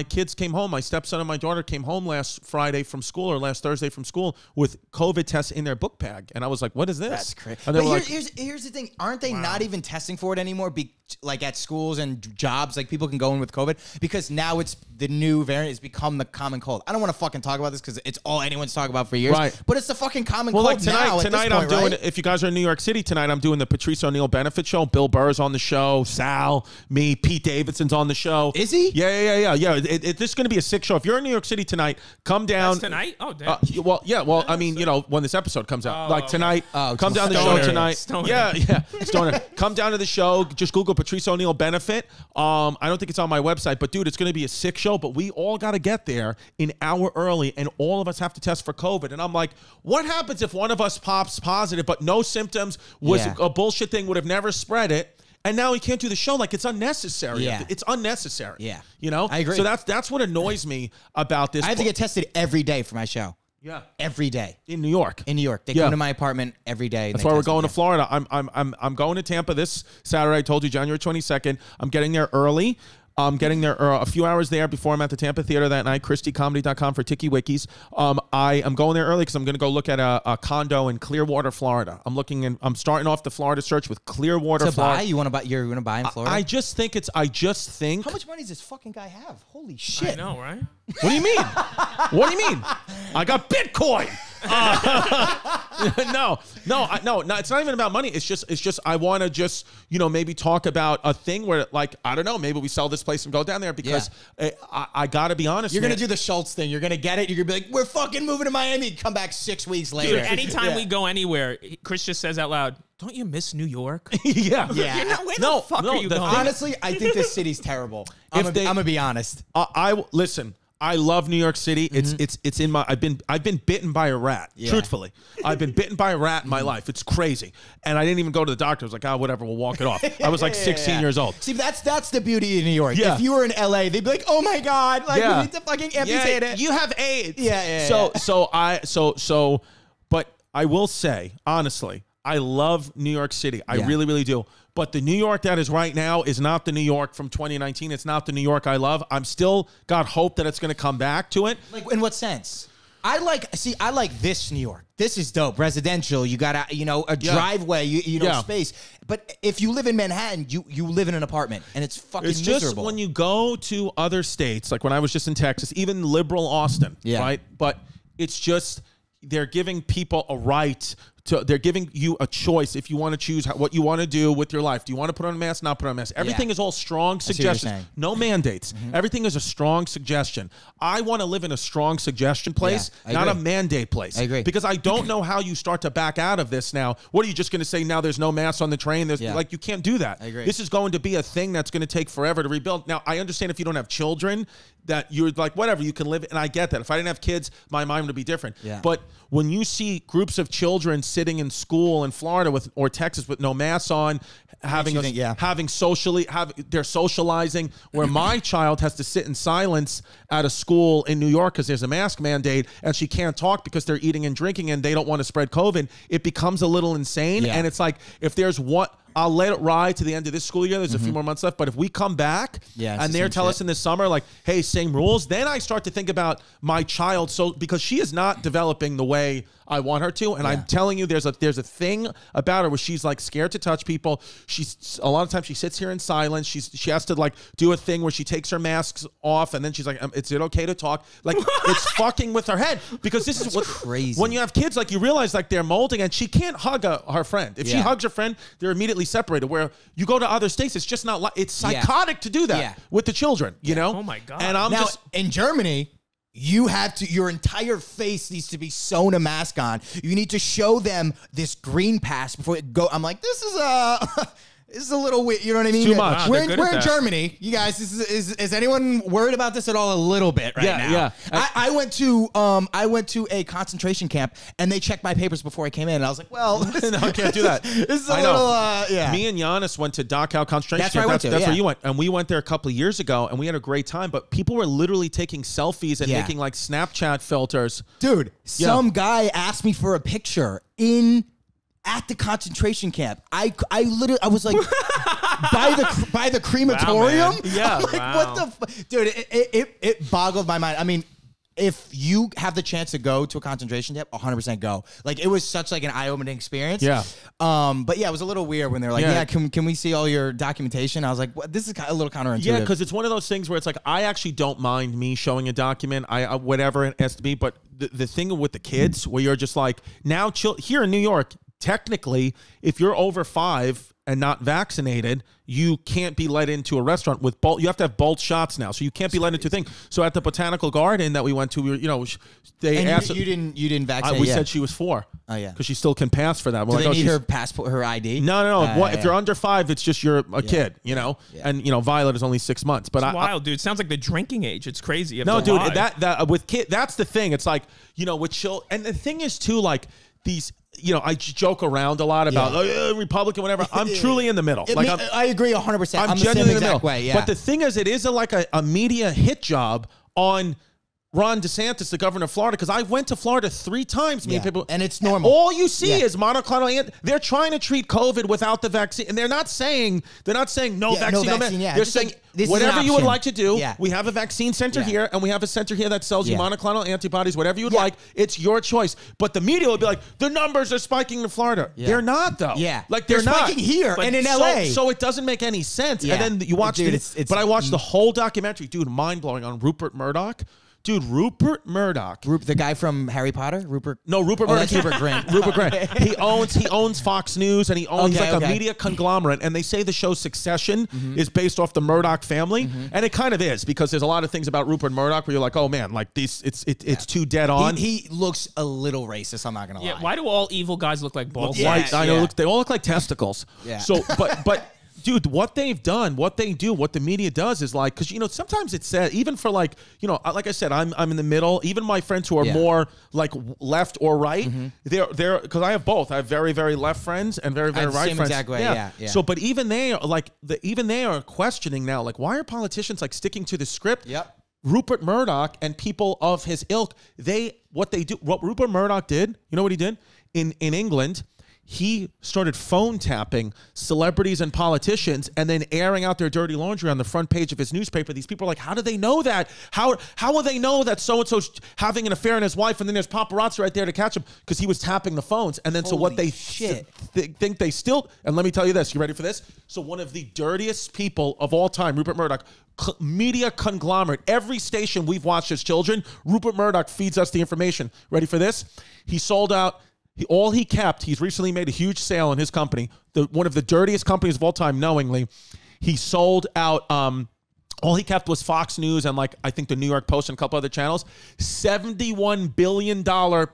kids came home. My stepson and my daughter came home last Friday from school or last Thursday from school with COVID tests in their book bag. And I was like, what is this? That's crazy. And But here's the thing. Aren't they not even testing for it anymore? Like at schools and jobs, like people can go in with COVID because now it's the new variant. It's become the common cold. I don't want to fucking talk about this because it's all anyone's talked about for years. Right. But it's the fucking common cold like now. Tonight I'm doing. Right? If you guys are in New York City tonight, I'm doing the Patrice O'Neal benefit show. Bill Burr's on the show. Sal, me, Pete Davidson's on the show. Is he? Yeah. This is going to be a sick show. If you're in New York City tonight, come down. That's tonight? Oh, damn. Well, I mean, you know, when this episode comes out, like tonight, come down to the Stoner. show tonight. Stoner. Yeah. Stoner. Come down to the show. Just Google Patrice O'Neal benefit. I don't think it's on my website, but dude, it's going to be a sick show. But we all got to get there an hour early, and all of us have to test for COVID. And I'm like, what happens if one of us pops positive, but no symptoms, was a bullshit thing, would have never spread it? And now he can't do the show. Like, it's unnecessary. Yeah. It's unnecessary. Yeah. You know? I agree. So that's what annoys me about this. I have to get tested every day for my show. Yeah. Every day. In New York. In New York. They come to my apartment every day. That's why we're going to Florida. I'm going to Tampa this Saturday. I told you January 22nd. I'm getting there early. I'm getting there a few hours there before I'm at the Tampa Theater that night. ChristyComedy.com for Tiki Wikis. I am going there early because I'm going to go look at a condo in Clearwater, Florida. I'm starting off the Florida search with Clearwater, Florida. You want to buy? You're going to buy in Florida? I just think. How much money does this fucking guy have? Holy shit! I know, right? What do you mean? What do you mean? I got Bitcoin. No. It's not even about money. It's just I want to just maybe talk about a thing where like I don't know. Maybe we sell this place and go down there because I got to be honest. You're gonna do the Schultz thing. You're gonna get it. You're gonna be like, we're fucking moving to Miami. Come back 6 weeks later. Dude, anytime we go anywhere, Chris just says out loud, "Don't you miss New York?" Yeah. Where the fuck are you going? Honestly, I think this city's terrible. I'm gonna be honest. Listen. I love New York City. It's in my. I've been bitten by a rat. Yeah. Truthfully, I've been bitten by a rat in my life. It's crazy, and I didn't even go to the doctor. I was like, whatever, we'll walk it off. I was like 16 years old. See, that's the beauty of New York. Yeah. If you were in LA, they'd be like, oh my god, like we need to fucking amputate it. You have AIDS. Yeah. But I will say honestly, I love New York City. I really, really do. But the New York that is right now is not the New York from 2019. It's not the New York I love. I'm still got hope that it's going to come back to it. Like, in what sense? I like this New York. This is dope. Residential. You got a driveway, space. But if you live in Manhattan, you live in an apartment and it's fucking miserable. It's just when you go to other states, like when I was just in Texas, even liberal Austin, right? But it's just they're giving people a right to, they're giving you a choice if you want to choose what you want to do with your life. Do you want to put on a mask? Not put on a mask. Everything is all strong suggestions. No mandates. Everything is a strong suggestion. I want to live in a strong suggestion place, not a mandate place. I agree. Because I don't know how you start to back out of this now. What are you just going to say now there's no masks on the train? There's like, you can't do that. I agree. This is going to be a thing that's going to take forever to rebuild. Now, I understand if you don't have children that you're like, whatever, you can live. And I get that. If I didn't have kids, my mind would be different. But when you see groups of children sitting in school in Florida with or Texas with no masks on, they're socializing, where my child has to sit in silence at a school in New York because there's a mask mandate and she can't talk because they're eating and drinking and they don't want to spread COVID. It becomes a little insane. And it's like, if there's what, I'll let it ride to the end of this school year. There's a few more months left. But if we come back and they're telling us in the summer, like, hey, same rules, then I start to think about my child. So because she is not developing the way I want her to. And I'm telling you, there's a thing about her where she's like scared to touch people. She's a lot of times she sits here in silence. She has to like do a thing where she takes her masks off and then she's like, is it okay to talk? Like it's fucking with her head, because this is what crazy. When you have kids, like you realize like they're molding, and she can't hug her friend. If she hugs her friend, they're immediately separated. Where you go to other states, it's just not like, it's psychotic to do that with the children, you know? Oh my God. And I'm now, just in Germany, you have to, your entire face needs to be sewn a mask on. You need to show them this green pass before you go. I'm like, this is a little weird. You know what I mean? Too much. We're in Germany, you guys. Is anyone worried about this at all? A little bit right now. Yeah. I went to a concentration camp and they checked my papers before I came in, and I was like, well, no, I can't do that. This is a little, Me and Giannis went to Dachau concentration That's camp. where I went to, That's where you went, and we went there a couple of years ago, and we had a great time. But people were literally taking selfies and making like Snapchat filters. Dude, some guy asked me for a picture at the concentration camp. I literally, I was like, by the crematorium? Wow, yeah. I'm like, what the dude, it boggled my mind. I mean, if you have the chance to go to a concentration camp, 100% go. Like, it was such like an eye-opening experience. Yeah. But yeah, it was a little weird when they're like, can we see all your documentation? I was like, what? This is a little counterintuitive. Yeah, because it's one of those things where it's like, I actually don't mind me showing a document, whatever it has to be. But the thing with the kids, where you're just like, now here in New York, technically, if you're over 5 and not vaccinated, you can't be let into a restaurant with both. You have to have both shots now, so you can't be let into a thing. So at the Botanical Garden that we went to, they asked. You didn't vaccinate. We said she was 4. Oh yeah, because she still can pass for that. Do they need her passport, her ID? No. If you're under 5, it's just you're a kid, And Violet is only 6 months. But it's wild, dude. It sounds like the drinking age. It's crazy. No, dude. That with kid, that's the thing. It's like with chill. And the thing is too, like these. I joke around a lot about Republican, whatever. I'm truly in the middle. I agree 100%. I'm genuinely in the middle. Way, But the thing is, it is a media hit job on Ron DeSantis, the governor of Florida, because I went to Florida 3 times. And it's normal. All you see is monoclonal. They're trying to treat COVID without the vaccine, and they're not saying no vaccine. They're saying whatever you would like to do. We have a vaccine center here, and we have a center here that sells you monoclonal antibodies. Whatever you would like, it's your choice. But the media would be like, the numbers are spiking in Florida. They're not though. Like they're spiking here and in LA. So it doesn't make any sense. And then you watch but I watched the whole documentary, dude. Mind blowing on Rupert Murdoch. Dude, Rupert Murdoch, the guy from Harry Potter, Rupert. No, Rupert Murdoch. That's Rupert Grint. Rupert Grint. He owns Fox News, and he's like a media conglomerate. And they say the show Succession is based off the Murdoch family, and it kind of is, because there's a lot of things about Rupert Murdoch where you're like, oh man, like these, it's too dead on. He looks a little racist. I'm not gonna lie. Yeah. Why do all evil guys look like balls? I know. They all look like testicles. Yeah. So, but. Dude, what they've done, what they do, what the media does is like, because sometimes it's said, even for like I said, I'm in the middle. Even my friends who are more like left or right, they're because I have both. I have very, very left friends and very, very right friends. Exact way. Yeah. So, but even they are like they are questioning now, like, why are politicians like sticking to the script? Yep. Rupert Murdoch and people of his ilk, what Rupert Murdoch did, you know what he did in England. he started phone tapping celebrities and politicians and then airing out their dirty laundry on the front page of his newspaper. These people are like, how do they know that? How will they know that so-and-so's having an affair on his wife and then there's paparazzi right there to catch him? Because he was tapping the phones. And then so what they think they still, and let me tell you this, you ready for this? So one of the dirtiest people of all time, Rupert Murdoch, media conglomerate, every station we've watched as children, Rupert Murdoch feeds us the information. Ready for this? He sold out. All he kept, he's recently made a huge sale in his company, one of the dirtiest companies of all time, knowingly. He sold out, all he kept was Fox News and like, I think the New York Post and a couple other channels. $71 billion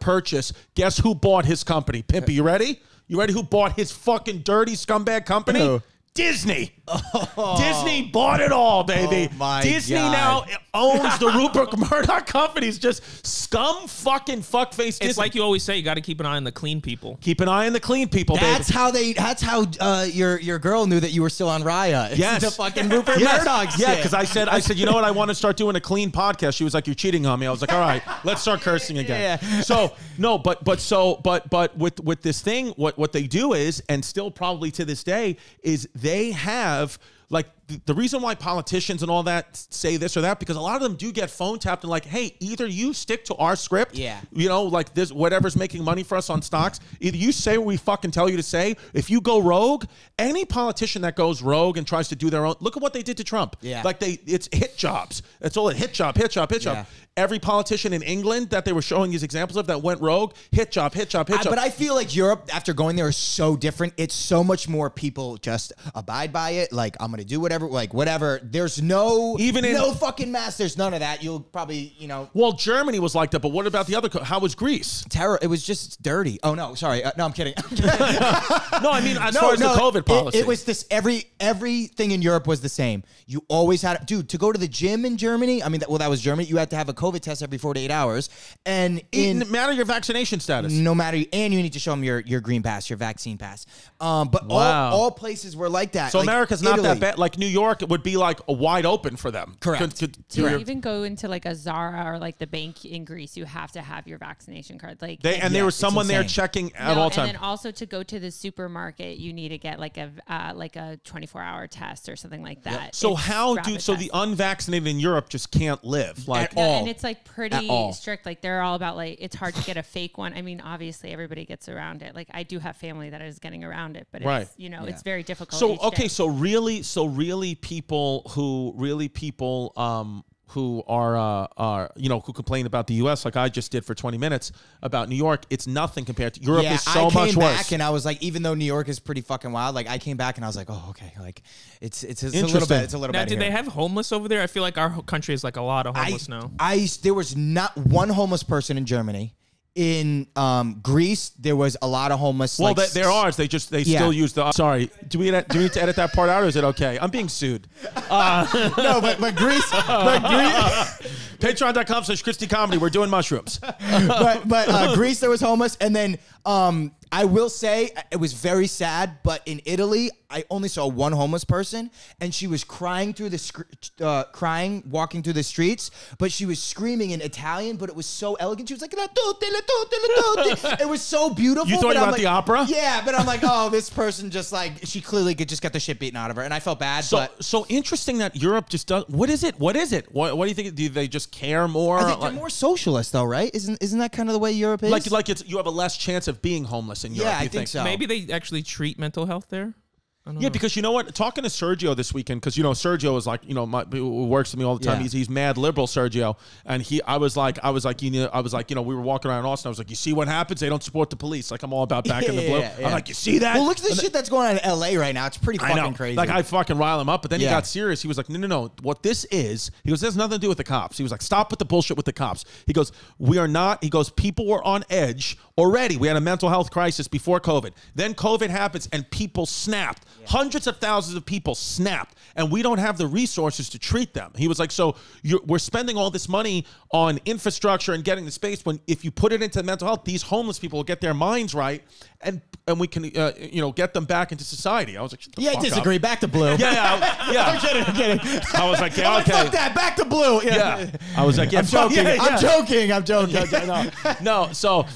purchase. Guess who bought his company? Pimpy, you ready? You ready who bought his fucking dirty scumbag company? Who? Disney. Oh. Disney bought it all, baby. Oh my Disney God. now owns the Rupert Murdoch companies. Just scum fucking fuckface Disney. It's like you always say, you got to keep an eye on the clean people. Keep an eye on the clean people, That's baby. That's how your girl knew that you were still on Raya. It's Yes. the fucking Rupert Murdoch shit. Yeah, because I said, you know what? I want to start doing a clean podcast. She was like, you're cheating on me. I was like, all right, let's start cursing again. Yeah. So no, but with this thing, what they do is, and still probably to this day, is they have like the reason why politicians and all that say this or that, because a lot of them do get phone tapped and like, hey, either you stick to our script, you know, like this, whatever's making money for us on stocks, either you say what we fucking tell you to say. If you go rogue, any politician that goes rogue and tries to do their own, look at what they did to Trump. Yeah. Like it's hit jobs. It's all a hit job. Every politician in England that they were showing these examples of that went rogue, hit job. But I feel like Europe, after going there, is so different. It's so much more people just abide by it. Like, I'm going to do whatever. There's no fucking mass. There's none of that. You'll probably, you know. Well, Germany was like that, but what about the other? How was Greece? Terror. It was just dirty. Oh, no, sorry. No, I'm kidding. No, I mean, as far as the COVID policy. It was this, everything in Europe was the same. You always had, dude, to go to the gym in Germany, I mean, that was Germany, you had to have a COVID test every 4 to 8 hours. And no matter your vaccination status. No matter, and you need to show them your green pass, your vaccine pass. But all places were like that. So like America's not that bad. Like New York, it would be like a wide open for them. Correct. To even go into like a Zara or like the bank in Greece, you have to have your vaccination card. Like there was someone there checking at all times. And then also to go to the supermarket, you need to get like a 24-hour test or something like that. Yep. So so the unvaccinated in Europe just can't live like all. And it's like pretty strict. Like they're all about like it's hard to get a fake one. I mean, obviously everybody gets around it. Like I do have family that is getting around it, but it's it's very difficult. So okay, so really people who are who complain about the U.S. like I just did for 20 minutes about New York, it's nothing compared to Europe. Is so much worse. I came back and I was like, even though New York is pretty fucking wild, like I came back and I was like, oh, okay, like it's a little bit. It's a little bit. Now, did they have homeless over there? I feel like our country is like a lot of homeless now. There was not one homeless person in Germany. In Greece, there was a lot of homeless. Well, there are. They still use the. Sorry, do we need to edit that part out, or is it okay? I'm being sued. No, but Greece. Patreon.com/Christy Comedy. We're doing mushrooms. but Greece, there was homeless, and then I will say it was very sad. But in Italy, I only saw one homeless person, and she was crying walking through the streets. But she was screaming in Italian, but it was so elegant. She was like, "La tutte, la tutte, la tutte." It was so beautiful. You thought about the opera? Yeah, but I'm like, oh, this person just like she clearly could just get the shit beaten out of her, and I felt bad. So interesting that Europe just does. What is it? What do you think? Do they just care more? I think they're more socialist, though, right? Isn't that kind of the way Europe is? Like you have a less chance of being homeless in Europe. Yeah, I think so. Maybe they actually treat mental health there. Yeah, because you know what? Talking to Sergio this weekend, because Sergio is like, who works with me all the time. Yeah. He's mad liberal, Sergio, and I was like, we were walking around Austin. I was like, you see what happens? They don't support the police. Like I'm all about back in the blue. I'm like, you see that? Well, look at the shit that's going on in L.A. right now. It's pretty fucking crazy. Like I fucking rile him up, but then he got serious. He was like, no. What this is? He goes, there's nothing to do with the cops. He was like, stop with the bullshit with the cops. He goes, we are not. He goes, people were on edge already. We had a mental health crisis before COVID. Then COVID happens, and people snapped. Yeah. Hundreds of thousands of people snapped, and we don't have the resources to treat them. He was like, so we're spending all this money on infrastructure and getting the space when if you put it into mental health, these homeless people will get their minds right. And and we can, get them back into society. I was like, shut the fuck I disagree. up. Back to blue. Yeah. I'm kidding. I was like, yeah, okay. Fuck that. Back to blue. Yeah. I was like, yeah, I'm joking. I'm joking. No. So,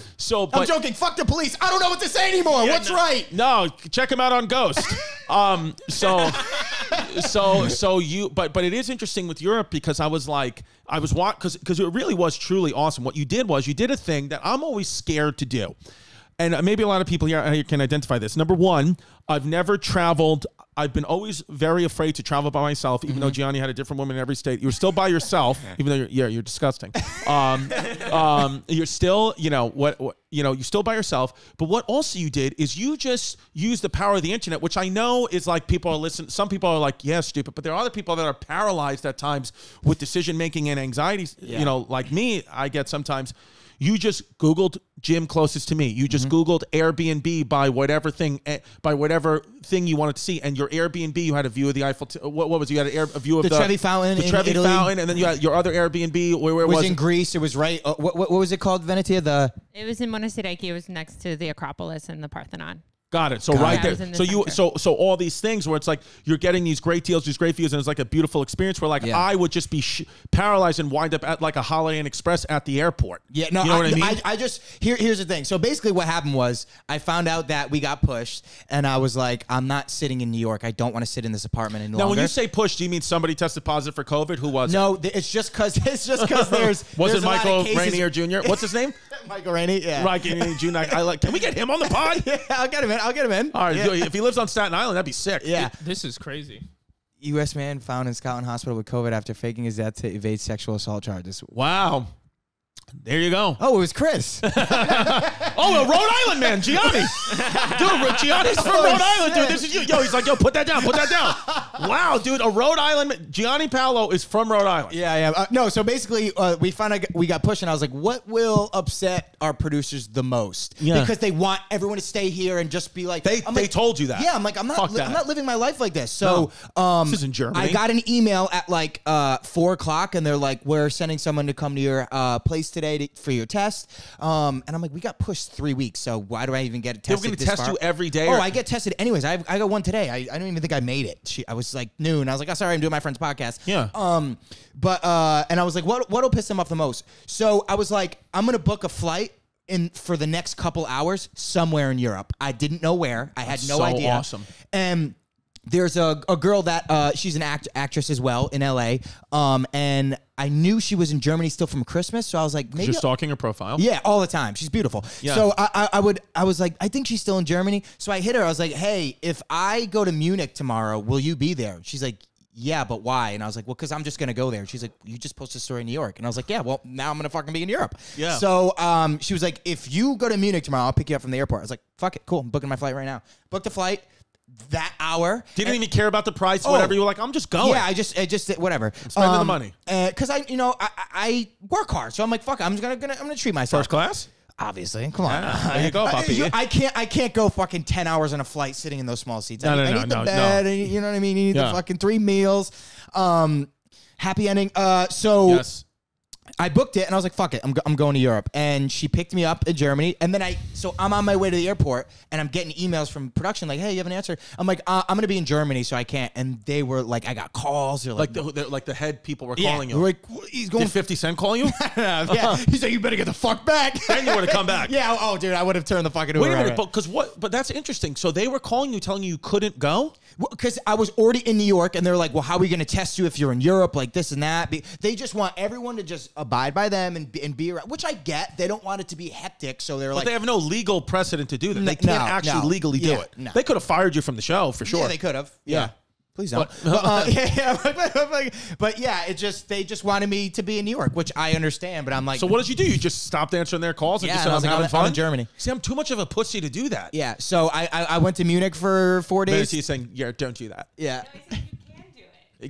but I'm joking. Fuck the police. I don't know what to say anymore. What's right? No, check him out on Ghost. But it is interesting with Europe because because it really was truly awesome. What you did was you did a thing that I'm always scared to do. And maybe a lot of people here can identify this. Number one, I've never traveled. I've been always very afraid to travel by myself, even though Gianni had a different woman in every state. You were still by yourself, even though you're disgusting. You're still, you're still by yourself. But what also you did is you just used the power of the internet, which I know is like people are listening. Some people are like, yeah, stupid. But there are other people that are paralyzed at times with decision-making and anxiety. Yeah. Like me, I get sometimes. You just Googled gym closest to me. You just Googled Airbnb by whatever thing you wanted to see. And your Airbnb, you had a view of the Eiffel. What was it? You had a view of the Trevi Fountain, the Trevi Fountain, and then you had your other Airbnb. Where was it? In Greece. It was right. What was it called? Venetia. It was in Monastiraki. It was next to the Acropolis and the Parthenon. Got it. So right there. So all these things where it's like you're getting these great deals, these great views, and it's like a beautiful experience where I would just be paralyzed and wind up at like a Holiday Inn Express at the airport. Yeah, no, you know what I mean? I just here's the thing. So basically, what happened was I found out that we got pushed, and I was like, I'm not sitting in New York. I don't want to sit in this apartment any longer. Now, when you say pushed, do you mean somebody tested positive for COVID? Who was? No, it's just because there's. Was it Michael Rainier Jr.? What's his name? Michael Rainier. Yeah. Rainier Jr. Can we get him on the pod? Yeah, I'll get him in. All right. Yeah. If he lives on Staten Island, that'd be sick. Yeah. This is crazy. U.S. man found in Scotland hospital with COVID after faking his death to evade sexual assault charges. Wow. There you go. Oh, it was Chris. A Rhode Island man, Gianni. Dude, Gianni's from Rhode Island, dude. This is you. Yo, he's like, yo, put that down. Wow, dude, a Rhode Island man. Gianni Paolo is from Rhode Island. Yeah. No, so basically, we found out we got pushed, and I was like, what will upset our producers the most? Yeah. Because they want everyone to stay here and just be like, they told you that. Yeah, I'm like, I'm not living my life like this. So, this is in Germany. I got an email at like 4:00, and they're like, we're sending someone to come to your place today for your test. And I'm like, we got pushed 3 weeks, so why do I even get tested? They're going to test you every day. Oh, I get tested anyways. I got one today. I don't even think I made it. I was like noon. I was like, oh, sorry, I'm doing my friend's podcast. Yeah. And I was like, what'll piss them off the most? So I was like, I'm gonna book a flight for the next couple hours somewhere in Europe. I didn't know where. I had no idea. Awesome. And there's a girl that she's an actress as well in LA. And I knew she was in Germany still from Christmas, so I was like, maybe you're stalking her profile. Yeah, all the time. She's beautiful. Yeah. So I was like, I think she's still in Germany. So I hit her. I was like, hey, if I go to Munich tomorrow, will you be there? She's like, yeah, but why? And I was like, well, because I'm just going to go there. She's like, you just posted a story in New York. And I was like, yeah, well, now I'm going to fucking be in Europe. Yeah. So she was like, if you go to Munich tomorrow, I'll pick you up from the airport. I was like, fuck it. Cool. I'm booking my flight right now. Booked the flight. That hour. Didn't even care about the price, whatever. You were like, I'm just going. Yeah, I just whatever. Spending the money. Because I work hard. So I'm like, fuck, I'm gonna treat myself. First class? Obviously. Come on. There you go, puppy. I can't go fucking 10 hours on a flight sitting in those small seats. I need the bed. You know what I mean? You need the fucking 3 meals. Happy ending. Yes. I booked it and I was like, fuck it, I'm going to Europe. And she picked me up in Germany. And then I'm on my way to the airport and I'm getting emails from production like, hey, you have an answer? I'm like, I'm going to be in Germany, so I can't. And they were like, I got calls. They're like the head people were calling you. Like, he's going. Did 50 Cent call you? Yeah. He's like, you better get the fuck back. Then you would have come back. Yeah. Oh, dude, I would have turned the fucking Uber. Wait a minute, but that's interesting. So they were calling you, telling you couldn't go? Because I was already in New York, and they're like, well, how are we going to test you if you're in Europe, like this and that? They just want everyone to just abide by them and be around, which I get. They don't want it to be hectic, so they're like... But they have no legal precedent to do that. They can't actually legally do it. No. They could have fired you from the show, for sure. Yeah, they could have. Yeah. Please don't. But yeah, they just wanted me to be in New York, which I understand. But I'm like, so what did you do? You just stopped answering their calls and just said, I'm having fun? I'm in Germany. See, I'm too much of a pussy to do that. Yeah. So I went to Munich for 4 days. You're saying, yeah, don't do that. Yeah.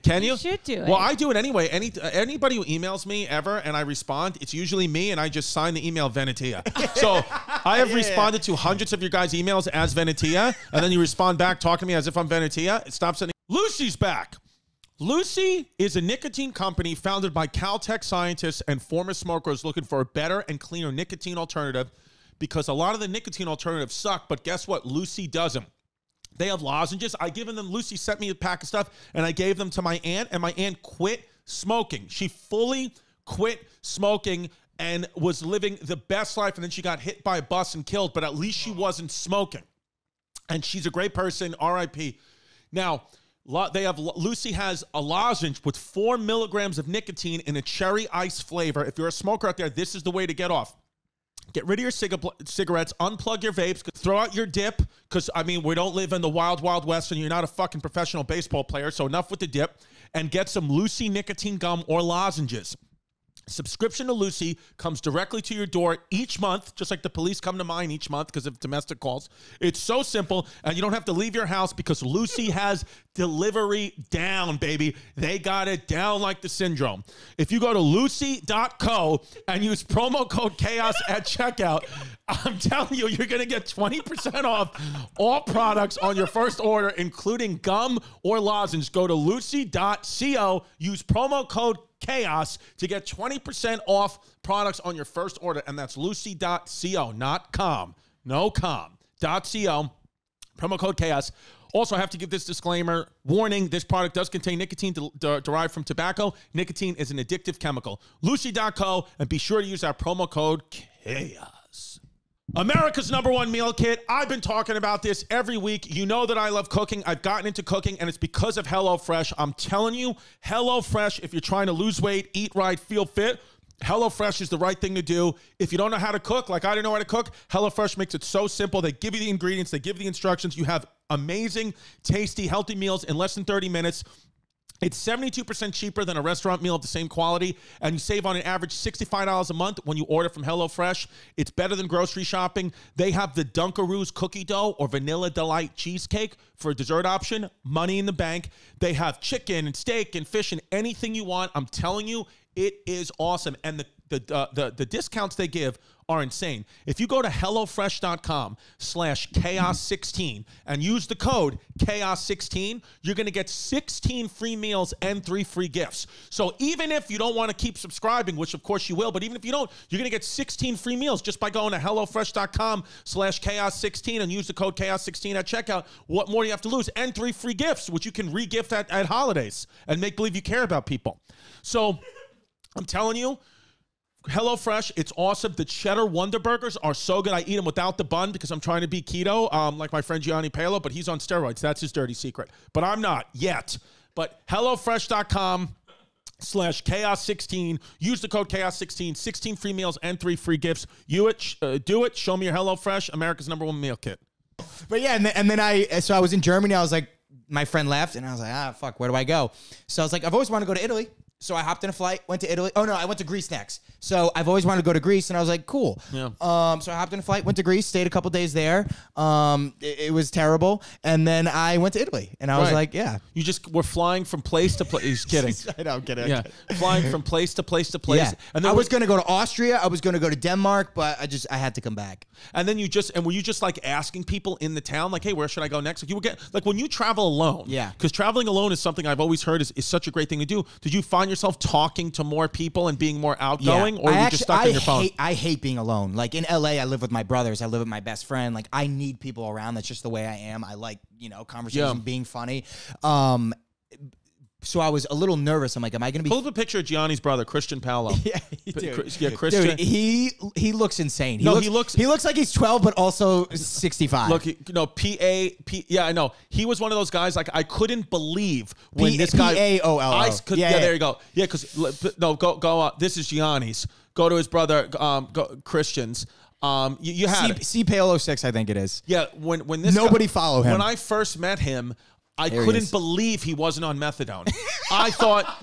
Can you? You should do it. Well, I do it anyway. Anybody who emails me ever and I respond, it's usually me, and I just sign the email Venetia. So I have responded to hundreds of your guys' emails as Venetia, and then you respond back talking to me as if I'm Venetia. Stop sending. Lucy's back. Lucy is a nicotine company founded by Caltech scientists and former smokers looking for a better and cleaner nicotine alternative because a lot of the nicotine alternatives suck, but guess what? Lucy doesn't. They have lozenges. I given them, Lucy sent me a pack of stuff, and I gave them to my aunt, and my aunt quit smoking. She fully quit smoking and was living the best life, and then she got hit by a bus and killed, but at least she wasn't smoking. And she's a great person, R.I.P. Now, Lucy has a lozenge with 4 milligrams of nicotine in a cherry ice flavor. If you're a smoker out there, this is the way to get off. Get rid of your cigarettes, unplug your vapes, throw out your dip, because, I mean, we don't live in the wild, wild west, and you're not a fucking professional baseball player, so enough with the dip, and get some Lucy nicotine gum or lozenges. Subscription to Lucy comes directly to your door each month, just like the police come to mine each month because of domestic calls. It's so simple, and you don't have to leave your house because Lucy has delivery down, baby. They got it down like the syndrome. If you go to lucy.co and use promo code chaos at checkout, I'm telling you, you're going to get 20% off all products on your first order, including gum or lozenge. Go to lucy.co, use promo code chaos to get 20% off products on your first order, and that's lucy.co, not com, no com, .co, promo code chaos. Also, I have to give this disclaimer. Warning, this product does contain nicotine derived from tobacco. Nicotine is an addictive chemical. Lucy.co, and be sure to use our promo code chaos. America's #1 meal kit. I've been talking about this every week. You know that I love cooking. I've gotten into cooking, and it's because of HelloFresh. I'm telling you, HelloFresh, if you're trying to lose weight, eat right, feel fit, HelloFresh is the right thing to do. If you don't know how to cook, like I didn't know how to cook, HelloFresh makes it so simple. They give you the ingredients. They give you the instructions. You have amazing, tasty, healthy meals in less than 30 minutes. It's 72% cheaper than a restaurant meal of the same quality, and you save on an average $65 a month when you order from HelloFresh. It's better than grocery shopping. They have the Dunkaroos cookie dough or Vanilla Delight cheesecake for a dessert option, money in the bank. They have chicken and steak and fish and anything you want. I'm telling you, it is awesome. And the discounts they give are insane. If you go to HelloFresh.com/chaos16 and use the code chaos16, you're going to get 16 free meals and 3 free gifts. So even if you don't want to keep subscribing, which of course you will, but even if you don't, you're going to get 16 free meals just by going to HelloFresh.com/chaos16 and use the code chaos16 at checkout. What more do you have to lose? And 3 free gifts, which you can re-gift at holidays and make believe you care about people. So I'm telling you, HelloFresh, it's awesome. The cheddar Wonder Burgers are so good. I eat them without the bun because I'm trying to be keto, like my friend Gianni Paolo, but he's on steroids. That's his dirty secret. But I'm not yet. But HelloFresh.com/chaos16. Use the code chaos16. 16 free meals and 3 free gifts. Do it. Show me your HelloFresh, America's #1 meal kit. But yeah, and then I was in Germany. I was like, my friend left, and I was like, fuck, where do I go? So I was like, I've always wanted to go to Italy. So I hopped in a flight, went to Italy. Oh, no, I went to Greece next. So I've always wanted to go to Greece, and I was like, cool. Yeah. So I hopped in a flight, went to Greece, stayed a couple days there. It was terrible. And then I went to Italy, and I was like, yeah. You just were flying from place to place. He's kidding. I know, I'm kidding. Yeah, flying from place to place to place. Yeah. And then I was going to go to Austria. I was going to go to Denmark, but I had to come back. And then were you just like asking people in the town, like, hey, where should I go next? Like, you would get, like, when you travel alone. Yeah. Because traveling alone is something I've always heard is such a great thing to do. Did you find yourself talking to more people and being more outgoing, or are you just stuck in your phone? I hate being alone. Like in LA, I live with my brothers. I live with my best friend. Like I need people around. That's just the way I am. I like, conversation, being funny. So I was a little nervous. I'm like, am I going to be... Pull up a picture of Gianni's brother, Christian Paolo. Yeah, dude. Christian. Dude, he looks insane. He looks like he's 12, but also 65. Look, yeah, I know. He was one of those guys, like, I couldn't believe when this guy... Paolo. Yeah, there you go. Yeah, because, no, go, this is Gianni's. Go to his brother, Christian's. You had Paolo 6, I think it is. Yeah, when this Nobody follow him. When I first met him, I couldn't believe he wasn't on methadone. I thought,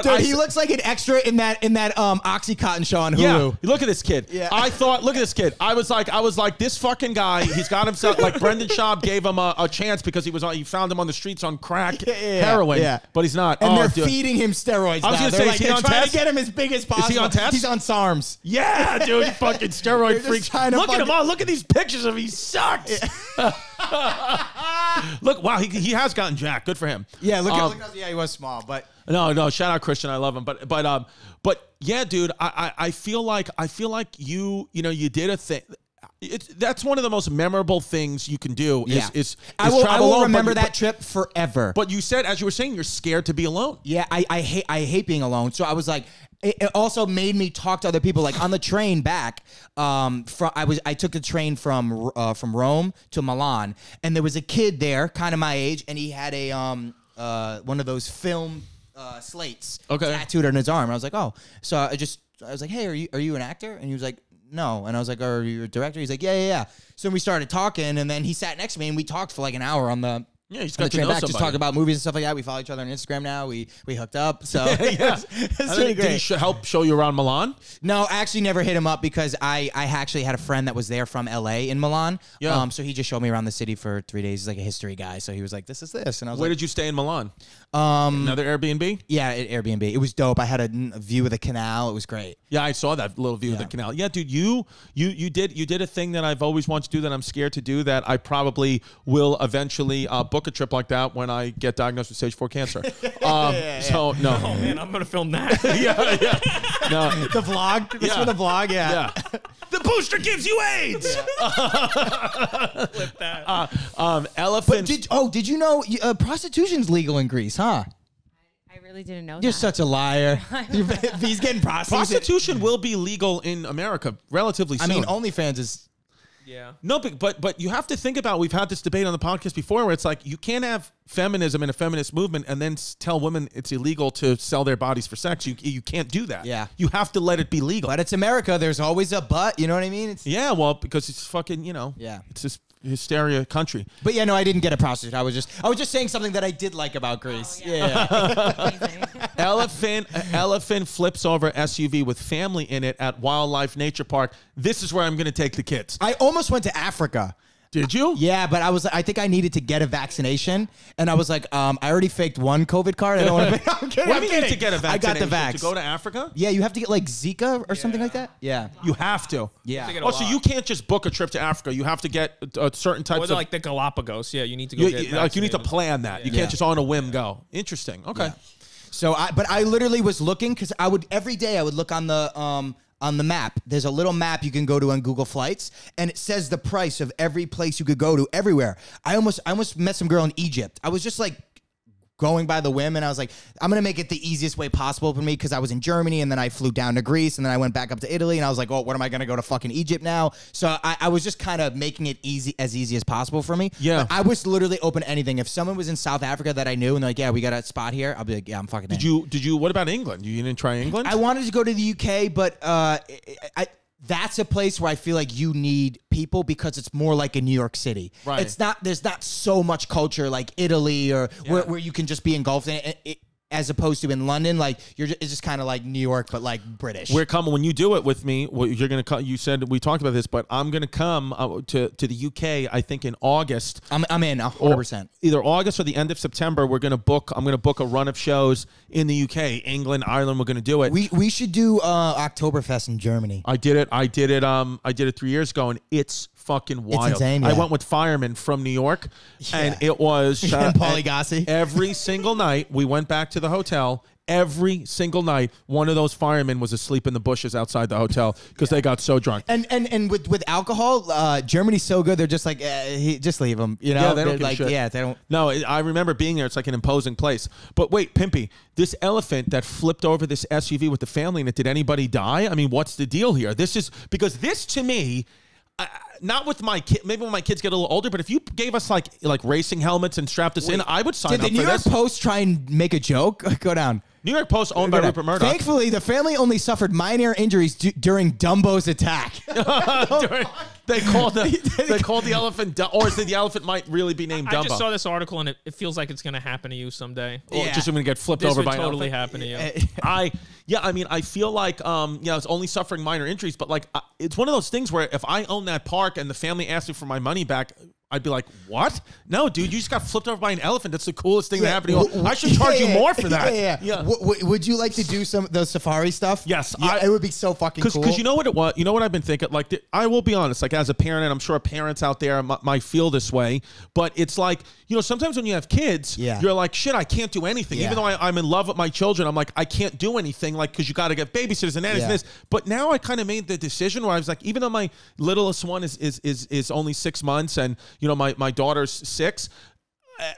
dude, he looks like an extra in that Oxycontin show on Hulu. Yeah, look at this kid. Yeah. Look at this kid. I was like, this fucking guy. He's got himself like Brendan Schaub gave him a chance because he found him on the streets on crack, heroin. Yeah. But he's not. And they're feeding him steroids. I was gonna say, they're trying to get him as big as possible. Is he on test? He's on SARMs. Yeah, dude, fucking steroid freak. Look at him all. Look at these pictures of him. He sucks. Look, wow, he has gotten jacked. Good for him. Yeah, look, he was small, but no, shout out Christian, I love him, but Yeah, dude. I feel like you did a thing. That's one of the most memorable things you can do. Is I will remember that trip forever. But you said, as you were saying, you're scared to be alone. Yeah, I hate being alone. So I was like, it also made me talk to other people. Like on the train back, I took the train from Rome to Milan, and there was a kid there, kind of my age, and he had a one of those film slates tattooed on his arm. I was like, oh, so I was like, hey, are you an actor? And he was like, no. And I was like, are you a director? He's like, yeah. So we started talking, and then he sat next to me, and we talked for like an hour on the he's got to know somebody. Just talking about movies and stuff like that. We follow each other on Instagram now. We hooked up. So it's really great. Did he help show you around Milan? No, I actually never hit him up because I actually had a friend that was there from LA in Milan. Yeah. So he just showed me around the city for 3 days. He's like a history guy. So he was like, this is this. And I was Where did you stay in Milan? Another Airbnb? Yeah, Airbnb. It was dope. I had a view of the canal. It was great. Yeah, I saw that little view of the canal. Yeah, dude, you did a thing that I've always wanted to do that I'm scared to do that I probably will eventually book a trip like that when I get diagnosed with stage 4 cancer. So no. Oh man, I'm gonna film that. yeah. No. The vlog? This for the vlog? Yeah. The booster gives you AIDS. Flip that. Elephant. Did you know prostitution's legal in Greece, huh? I really didn't know You're that. such a liar. He's getting prostituted. Prostitution will be legal in America relatively soon. I mean, OnlyFans is... Yeah. No, but you have to think about, we've had this debate on the podcast before where it's like you can't have feminism and a feminist movement and then tell women it's illegal to sell their bodies for sex. You can't do that. Yeah. You have to let it be legal. But it's America. There's always a but. You know what I mean? Yeah, well, because it's fucking, it's this hysteria country. But yeah, no, I didn't get a prostitute. I was just saying something that I did like about Greece. Oh, yeah. Elephant flips over SUV with family in it at Wildlife Nature Park. This is where I'm going to take the kids. I almost went to Africa. Did you? Yeah, but I think I needed to get a vaccination, and I was like, I already faked one COVID card. I don't want to. I'm kidding. What do you need to get a vaccination? I got the vax. To go to Africa? Yeah, you have to get like Zika or something like that. Yeah, you have to. Yeah. Oh, so you can't just book a trip to Africa. You have to get a certain types of like the Galapagos. Yeah, you need to go. You need to plan that. You can't just on a whim go. Interesting. Okay. Yeah. So I literally was looking because every day I would look on the map. There's a little map you can go to on Google Flights, and it says the price of every place you could go to everywhere. I almost met some girl in Egypt. I was just like going by the whim, and I was like, I'm going to make it the easiest way possible for me because I was in Germany, and then I flew down to Greece, and then I went back up to Italy, and I was like, oh, what am I going to go to fucking Egypt now? So I was just kind of making it easy as possible for me. Yeah. But I was literally open to anything. If someone was in South Africa that I knew, and they're like, yeah, we got a spot here, I'll be like, yeah, I'm fucking in. Did you, what about England? You didn't try England? I wanted to go to the UK, but that's a place where I feel like you need people because it's more like a New York City. Right. There's not so much culture like Italy or where you can just be engulfed in it. As opposed to in London, like it's just kind of like New York, but like British. We're coming when you do it with me. You're gonna come. You said we talked about this, but I'm gonna come to the UK. I think in August. I'm in 100%. Either August or the end of September. I'm gonna book a run of shows in the UK, England, Ireland. We're gonna do it. We should do Oktoberfest in Germany. I did it. I did it 3 years ago, and it's fucking wild. It's insane, yeah. I went with firemen from New York, and it was and Paulie Gassi. Every single night we went back to the hotel. Every single night, one of those firemen was asleep in the bushes outside the hotel because they got so drunk. And with alcohol, Germany's so good. They're just like, just leave them. You know, yeah, they don't give a shit. Yeah, they don't. No, I remember being there. It's like an imposing place. But wait, Pimpy, this elephant that flipped over this SUV with the family in it. Did anybody die? I mean, what's the deal here? This is because this to me. Not with my kid. Maybe when my kids get a little older. But if you gave us like racing helmets and strapped us in, I would sign up for this. Did the New York Post try and make a joke? Go down. New York Post owned by Rupert Murdoch. Thankfully, the family only suffered minor injuries during Dumbo's attack. They called the elephant, or the elephant might really be named Dumbo. I just saw this article, and it feels like it's going to happen to you someday. Or just going to get flipped over by an elephant. This would totally happen to you. I mean, I feel like, it's only suffering minor injuries, but like, it's one of those things where if I own that park and the family asks me for my money back, I'd be like, what? No, dude, you just got flipped over by an elephant. That's the coolest thing that happened to you. I should charge you more for that. Yeah. Would you like to do some of the safari stuff? Yes. It would be so fucking cool. Because you know what it was? You know what I've been thinking? Like, I will be honest, like as a parent, and I'm sure parents out there might feel this way, but it's like, you know, sometimes when you have kids, you're like, shit, I can't do anything. Even though I'm in love with my children, I'm like, I can't do anything, like, because you got to get babysitters and nannies and this. But now I kind of made the decision where I was like, even though my littlest one is only 6 months, and you know my daughter's 6,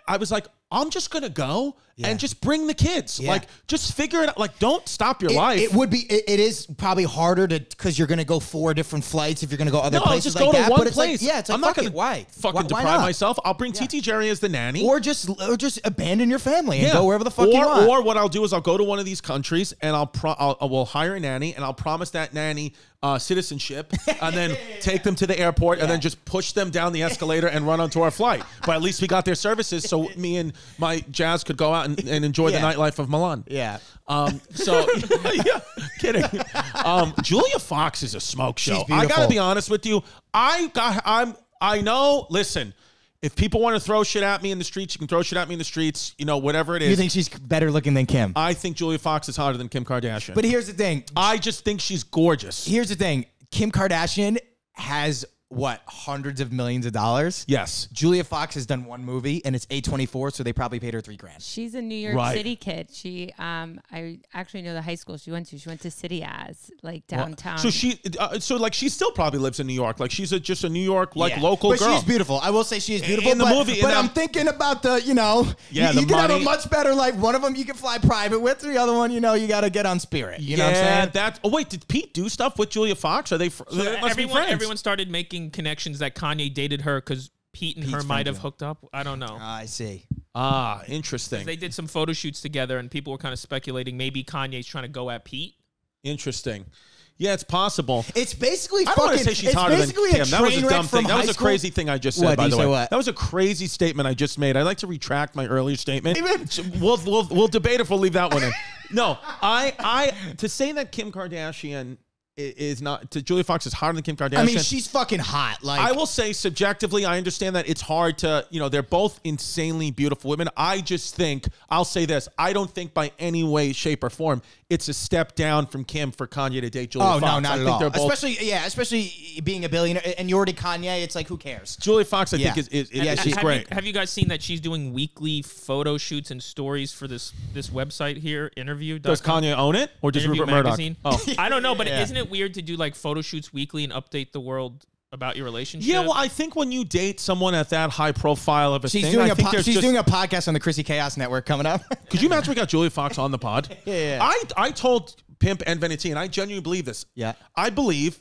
I was like, I'm just gonna go and just bring the kids. Like, just figure it out. Like, don't stop your life. It would be. It is probably harder to because you're gonna go 4 different flights if you're gonna go other places. Just go to one place. Like, yeah, it's like, I'm not gonna fucking deprive myself. I'll bring TT Jerry as the nanny, or just abandon your family and go wherever the fuck you want. Or what I'll do is I'll go to one of these countries and we'll hire a nanny and I'll promise that nanny citizenship and then take them to the airport and then just push them down the escalator and run onto our flight. But at least we got their services, so me and my Jazz could go out and enjoy the nightlife of Milan. So kidding. Julia Fox is a smoke show. I gotta be honest with you. I know. Listen, if people want to throw shit at me in the streets, you can throw shit at me in the streets. You know, whatever it is. You think she's better looking than Kim? I think Julia Fox is hotter than Kim Kardashian. But here's the thing. I just think she's gorgeous. Here's the thing. Kim Kardashian has what, hundreds of millions of dollars? Yes. Julia Fox has done one movie and it's A24, so they probably paid her $3 grand. She's a New York City kid. She, I actually know the high school she went to. She went to City As, like downtown. So she still probably lives in New York. Like she's just a New York local girl. But she's beautiful. I will say she is beautiful in the movie. But I'm thinking about the, you know, you can have a much better, like one of them you can fly private with, the other one, you know, you got to get on Spirit. You know what I'm saying? Oh wait, did Pete do stuff with Julia Fox? Are they? Everyone started making connections that Kanye dated her because Pete and her might have hooked up. I don't know. I see. Interesting. They did some photo shoots together, and people were kind of speculating maybe Kanye's trying to go at Pete. Interesting. Yeah, it's possible. It's basically I don't want to say she's hotter than Kim. That was a dumb thing. That was a crazy thing I just said, by the way. That was a crazy statement I just made. I'd like to retract my earlier statement. We'll debate if we'll leave that one in. No, to say that Kim Kardashian is not, to Julia Fox is hotter than Kim Kardashian. I mean, she's fucking hot. Like, I will say subjectively, I understand that it's hard to, you know, they're both insanely beautiful women. I just think, I'll say this, I don't think by any way, shape, or form it's a step down from Kim for Kanye to date Julia Fox. No, not at all. Especially being a billionaire, and you're already Kanye, it's like, who cares? Julia Fox, I think, she's great. Have you guys seen that she's doing weekly photo shoots and stories for this website here, Interview? Does Kanye own it, or does Rupert Murdoch? Oh, I don't know, but isn't it weird to do like photo shoots weekly and update the world about your relationship? Yeah, well, I think when you date someone at that high profile of a thing, doing a podcast on the Chrissy Chaos Network coming up. Could you imagine we got Julia Fox on the pod? Yeah. I told Pimp and Veneti, and I genuinely believe this. Yeah. I believe,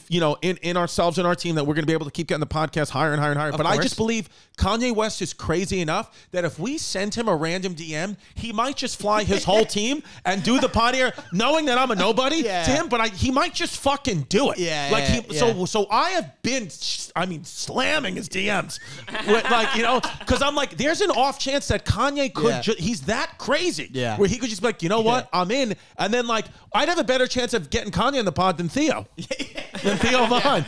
you know, in ourselves and our team that we're going to be able to keep getting the podcast higher and higher and higher. But I just believe Kanye West is crazy enough that if we send him a random DM, he might just fly his whole team and do the pod here, knowing that I'm a nobody to him. But he might just fucking do it. So I have been, slamming his DMs, like, you know, because I'm like, there's an off chance that Kanye could. He's that crazy, where he could just be like, you know what, I'm in, and then like I'd have a better chance of getting Kanye in the pod than Theo. Than Theo Vaughn.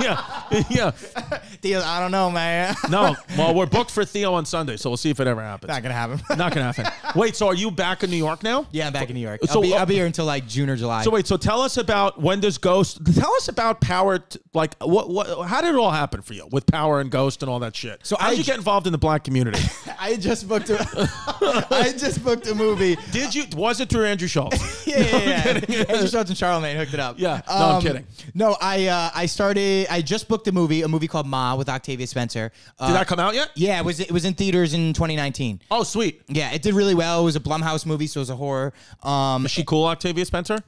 Yeah. Theo, I don't know, man. No, well, we're booked for Theo on Sunday, so we'll see if it ever happens. Not gonna happen. Not gonna happen. Wait, so are you back in New York now? Yeah, I'm back in New York. I'll be here until like June or July. So wait, so tell us about when does Ghost? Tell us about Power. Like, what? How did it all happen for you with Power and Ghost and all that shit? So how did you get involved in the black community? I just booked a movie. Did you? Was it through Andrew Schultz? Yeah. Andrew Schultz and Charlemagne hooked it up. Yeah. No, I'm kidding. No, I just booked a movie called Ma with Octavia Spencer. Did that come out yet? Yeah, it was in theaters in 2019. Oh, sweet. Yeah, it did really well. It was a Blumhouse movie, so it was a horror. Is she cool, Octavia Spencer?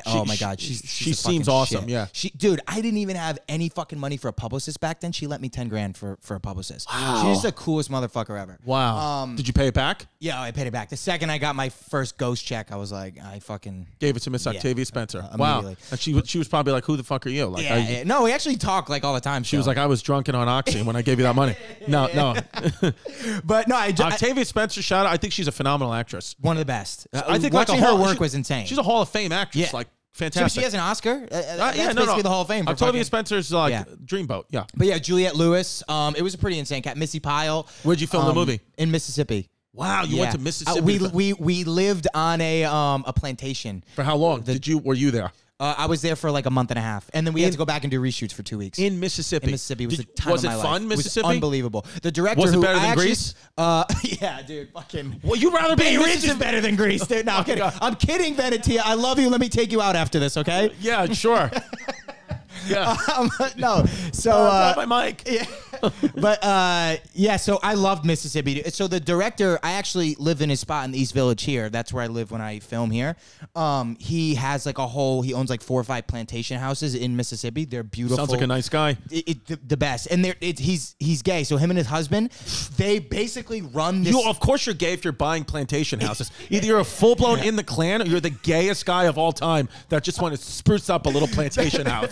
Oh my God, she seems awesome. Shit. Yeah, dude, I didn't even have any fucking money for a publicist back then. She let me 10 grand for a publicist. Wow. She's the coolest motherfucker ever. Wow. Did you pay it back? Yeah, I paid it back. The second I got my first Ghost check, I was like, I fucking gave it to Miss Octavia Spencer. Wow. And she was probably like, who the fuck are you? Like, no, we actually talk like all the time. She was like, I was drunken on Oxy when I gave you that money. No. But no, Octavia Spencer, shout out. I think she's a phenomenal actress. One of the best. I think watching her work was insane. She's a Hall of Fame actress. Yeah. Like, Fantastic. She has an Oscar. That's basically the Hall of Fame. Octavia Spencer's Dreamboat. Yeah. But yeah, Juliette Lewis. It was a pretty insane cat. Missy Pyle. Where'd you film the movie? In Mississippi. Wow, you went to Mississippi. We lived on a plantation. For how long? Were you there? I was there for like a month and a half, and then we had to go back and do reshoots for 2 weeks. In Mississippi? In Mississippi. It was a ton of my life. Was it fun, Mississippi? It was unbelievable. The director was it better than Greece? Yeah, dude, fucking. Well, you'd rather be in Ridge is better than Greece, dude. No, I'm kidding. I'm kidding, Venetia. I love you. Let me take you out after this, okay? Yeah, sure. Yeah. No. So my mic. Yeah. But yeah, so I loved Mississippi. So the director, I actually live in his spot in the East Village here. That's where I live when I film here. He has like he owns like 4 or 5 plantation houses in Mississippi. They're beautiful. Sounds like a nice guy. The best. And he's gay. So him and his husband, they basically run this. Of course you're gay if you're buying plantation houses. Either you're a full-blown in the Klan or you're the gayest guy of all time that just want to spruce up a little plantation house.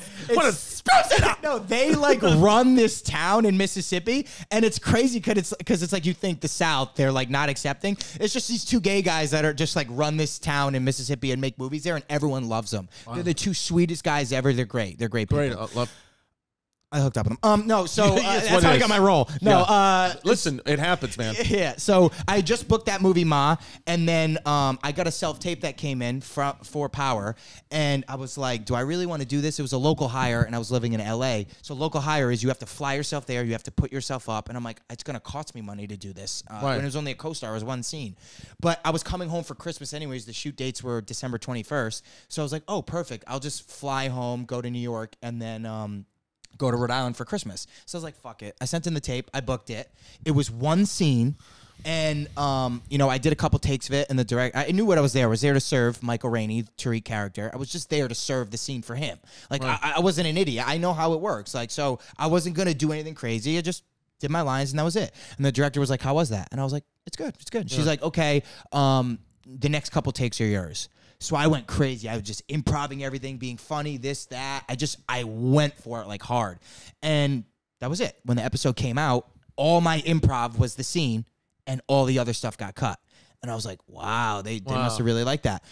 No, they like run this town in Mississippi, and it's crazy because it's like you think the South, they're like not accepting. It's just these 2 gay guys that are just like run this town in Mississippi and make movies there, and everyone loves them. Wow. They're the 2 sweetest guys ever. They're great. They're great people. Great. I hooked up with him. No, so that's how I got my role. No, listen, it happens, man. Yeah, so I just booked that movie, Ma, and then I got a self-tape that came in for Power, and I was like, do I really want to do this? It was a local hire, and I was living in LA. So local hire is you have to fly yourself there, you have to put yourself up, and I'm like, it's going to cost me money to do this. When it was only a co-star, it was 1 scene. But I was coming home for Christmas anyways. The shoot dates were December 21st. So I was like, oh, perfect. I'll just fly home, go to New York, and then go to Rhode Island for Christmas. So I was like, fuck it. I sent in the tape. I booked it. It was 1 scene. And, I did a couple takes of it. And I knew what I was there. I was there to serve Michael Rainey, Tariq character. I was just there to serve the scene for him. Like, right. I wasn't an idiot. I know how it works. Like, so I wasn't going to do anything crazy. I just did my lines and that was it. And the director was like, how was that? And I was like, it's good. It's good. Yeah. She's like, okay, the next couple takes are yours. So I went crazy. I was just improvising everything, being funny, this, that. I went for it like hard. And that was it. When the episode came out, all my improv was the scene and all the other stuff got cut. And I was like, wow, they must have really liked that.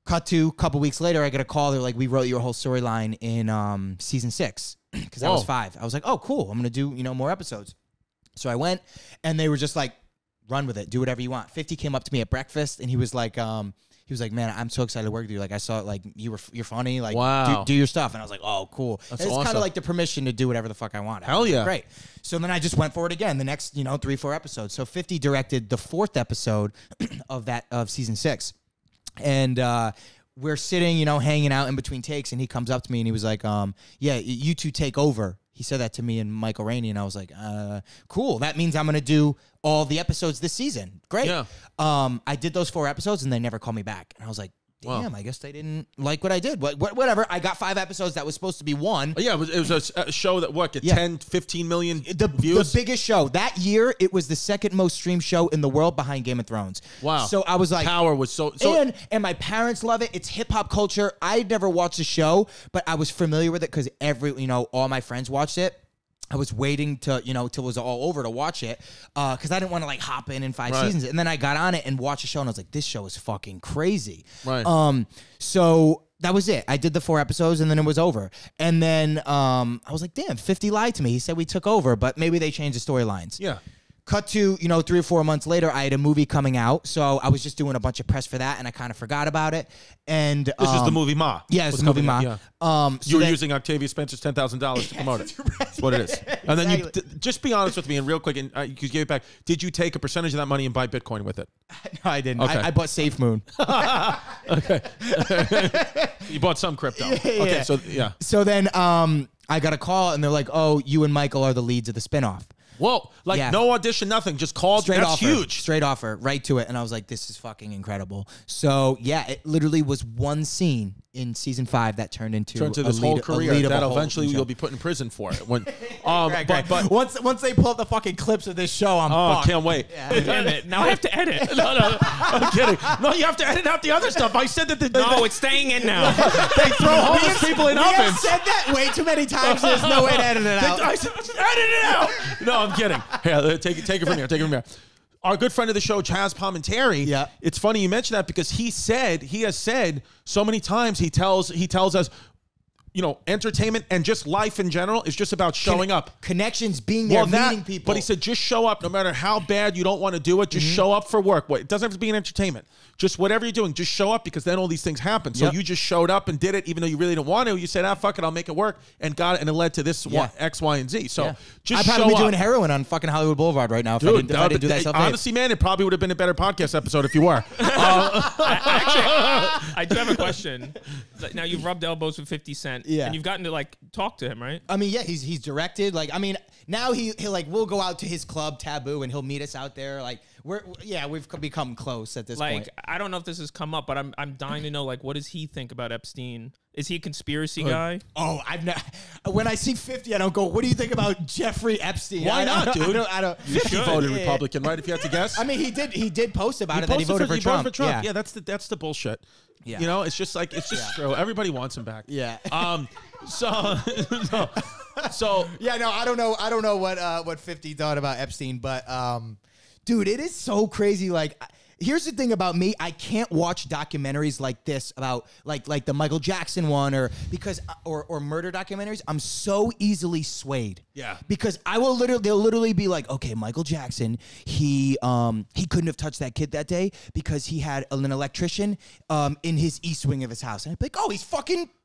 Cut to a couple weeks later, I get a call. They're like, we wrote your whole storyline in season 6 because that was 5. I was like, oh, cool. I'm going to do, more episodes. So I went and they were just like, run with it. Do whatever you want. 50 came up to me at breakfast and he was like, man, I'm so excited to work with you. Like, I saw, like, you're funny. Like, wow. do your stuff. And I was like, oh, cool. That's it's awesome. kind of like the permission to do whatever the fuck I want. Hell yeah. Great. So then I just went for it again. The next, 3-4 episodes. So 50 directed the 4th episode of season 6. And we're sitting, hanging out in between takes. And he comes up to me and he was like, yeah, you 2 take over. He said that to me and Michael Rainey, and I was like, cool. That means I'm going to do all the episodes this season. Great. Yeah. I did those 4 episodes, and they never called me back. And I was like, damn, I guess they didn't like what I did. Whatever. I got 5 episodes. That was supposed to be 1. Yeah, it was a show that, get 10, 15 million views? The biggest show. That year, it was the 2nd most streamed show in the world behind Game of Thrones. Wow. So I was like... Power was so... And my parents love it. It's hip-hop culture. I'd never watched the show, but I was familiar with it because all my friends watched it. I was waiting to, till it was all over to watch it because I didn't want to like hop in 5 seasons. And then I got on it and watched the show and I was like, this show is fucking crazy. Right. So that was it. I did the 4 episodes and then it was over. And then I was like, damn, 50 lied to me. He said we took over, but maybe they changed the storylines. Yeah. Cut to, 3 or 4 months later, I had a movie coming out. So I was just doing a bunch of press for that, and I kind of forgot about it. And this is the movie Ma. Yeah, it's the movie Ma. Yeah. So you were using Octavia Spencer's $10,000 to promote it. That's what it is. And then you just be honest with me and real quick, and you could give it back. Did you take a percentage of that money and buy Bitcoin with it? No, I didn't. Okay. I bought SafeMoon. Okay. You bought some crypto. Yeah. Okay, so yeah. So then I got a call, and they're like, oh, you and Michael are the leads of the spinoff. Whoa, no audition, nothing. Just called. Straight That's offer. Huge. Straight offer, right to it. And I was like, this is fucking incredible. So, yeah, it literally was 1 scene in season 5 that turned into this whole career that eventually you'll be put in prison for it. When, right. But once they pull up the fucking clips of this show, I'm fucked. Can't wait. Yeah. Damn it. Now I have to edit. No, I'm kidding. No, you have to edit out the other stuff. I said that No, it's staying in now. They throw homeless people in ovens. I've said that way too many times. There's no way to edit it out. I said, edit it out. No, I'm kidding. Here, take it from here. our good friend of the show, Chaz Palminteri. Yeah. It's funny you mention that because he has said so many times, he tells us, you know, entertainment and just life in general is just about showing up. Connections, being there, meeting people. But he said, just show up no matter how bad you don't want to do it. Just show up for work. It doesn't have to be an entertainment. Just whatever you're doing, just show up because then all these things happen. So you just showed up and did it even though you really didn't want to. You said, fuck it, I'll make it work. And got it. And it led to this X, Y, and Z. So just show up. I'd probably be doing heroin on fucking Hollywood Boulevard right now if I didn't do that stuff. Honestly, man, it probably would have been a better podcast episode if you were. I do have a question. Now, you've rubbed elbows with 50 Cent. Yeah. And you've gotten to, like, talk to him, right? I mean, yeah, he's directed. Like, I mean, now he'll like, we'll go out to his club, Taboo, and he'll meet us out there. Like, we've become close at this point. Like, I don't know if this has come up, but I'm dying to know, like, what does he think about Epstein? Is he a conspiracy guy? Oh, when I see 50, I don't go, what do you think about Jeffrey Epstein? Why not, dude? I don't 50 voted Republican, right? If you had to guess. I mean, he did post about it that he voted for Trump. Yeah, that's the bullshit. Yeah. You know, it's just like, it's just true. Everybody wants him back. Yeah. So yeah, no, I don't know what 50 thought about Epstein, but dude, it is so crazy. Like, here's the thing about me: I can't watch documentaries like this about like the Michael Jackson one or murder documentaries. I'm so easily swayed. Yeah. Because they'll literally be like, okay, Michael Jackson, he couldn't have touched that kid that day because he had an electrician in his east wing of his house, and I'd be like, oh, he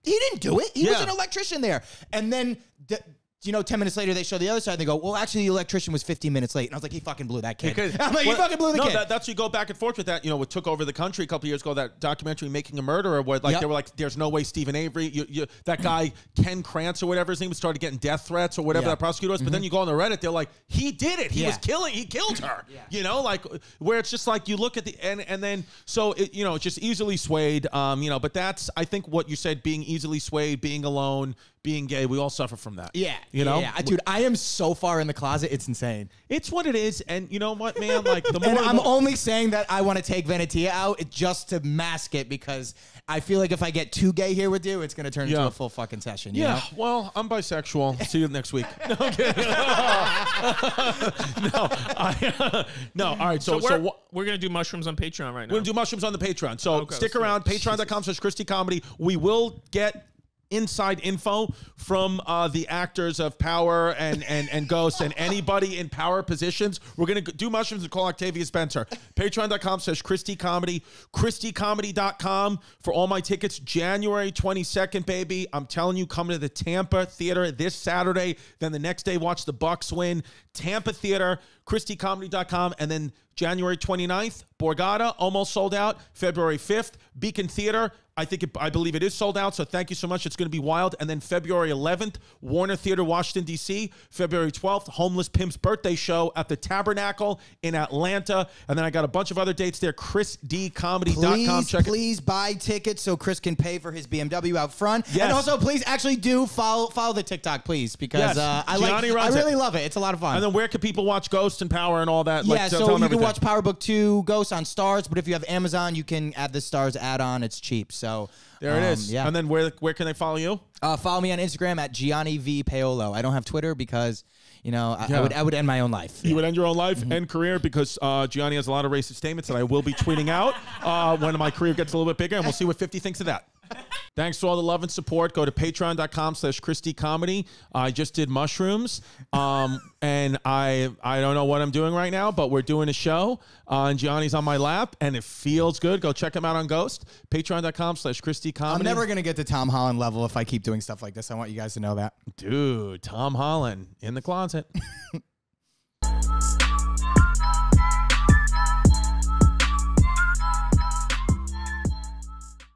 didn't do it. He was an electrician there, and then. 10 minutes later, they show the other side, and they go, well, actually, the electrician was 15 minutes late. And I was like, he fucking blew that kid. I'm like, he fucking blew the kid. No, that's you go back and forth with that. You know, what took over the country a couple years ago, that documentary, Making a Murderer, where they were like, there's no way Stephen Avery, that guy, Ken Krantz or whatever his name was, started getting death threats or whatever that prosecutor was. But then you go on the Reddit, they're like, he did it. He killed her. You know, like, where it's just like, you look at the, and then, so, it's just easily swayed, but that's, I think what you said, being easily swayed, being alone, being gay, we all suffer from that. Yeah. You know? Yeah. Dude, I am so far in the closet, it's insane. It's what it is, and you know what, man? Like, the more and I'm only saying that I want to take Venetia out just to mask it because I feel like if I get too gay here with you, it's going to turn into a full fucking session. You know? Well, I'm bisexual. See you next week. No, okay. No, all right. So we're going to do mushrooms on Patreon right now. We're going to do mushrooms on the Patreon. So stick around, patreon.com/Christy Comedy. We will get inside info from the actors of Power and Ghost and anybody in power positions. We're going to do mushrooms and call Octavia Spencer. Patreon.com/Christy Comedy. ChristyComedy.com for all my tickets. January 22nd, baby. I'm telling you, come to the Tampa Theater this Saturday. Then the next day, watch the Bucks win. Tampa Theater, ChristyComedy.com. And then January 29th, Borgata, almost sold out. February 5th, Beacon Theater. I believe it is sold out, so thank you so much. It's going to be wild. And then February 11th, Warner Theater, Washington, D.C. February 12th, Homeless Pimp's birthday show at the Tabernacle in Atlanta. And then I got a bunch of other dates there. ChrisDComedy.com. Please buy tickets so Chris can pay for his BMW out front. Yes. And also, please actually do follow the TikTok, please, because I really love it. It's a lot of fun. And then where can people watch Ghost and Power and all that? Yeah, so you can watch Power Book 2 Ghost on Stars, but if you have Amazon, you can add the Stars add-on. It's cheap. So there it is. Yeah. And then where can they follow you? Follow me on Instagram at Gianni V Paolo. I don't have Twitter because I would end my own life. You would end your own life and career because Gianni has a lot of racist statements that I will be tweeting out when my career gets a little bit bigger, and we'll see what 50 thinks of that. Thanks for all the love and support. Go to patreon.com/Christy Comedy. I just did mushrooms, and I don't know what I'm doing right now, but we're doing a show, and Gianni's on my lap, and it feels good. Go check him out on Ghost. Patreon.com/Christy Comedy. I'm never going to get to Tom Holland level if I keep doing stuff like this. I want you guys to know that. Dude, Tom Holland in the closet.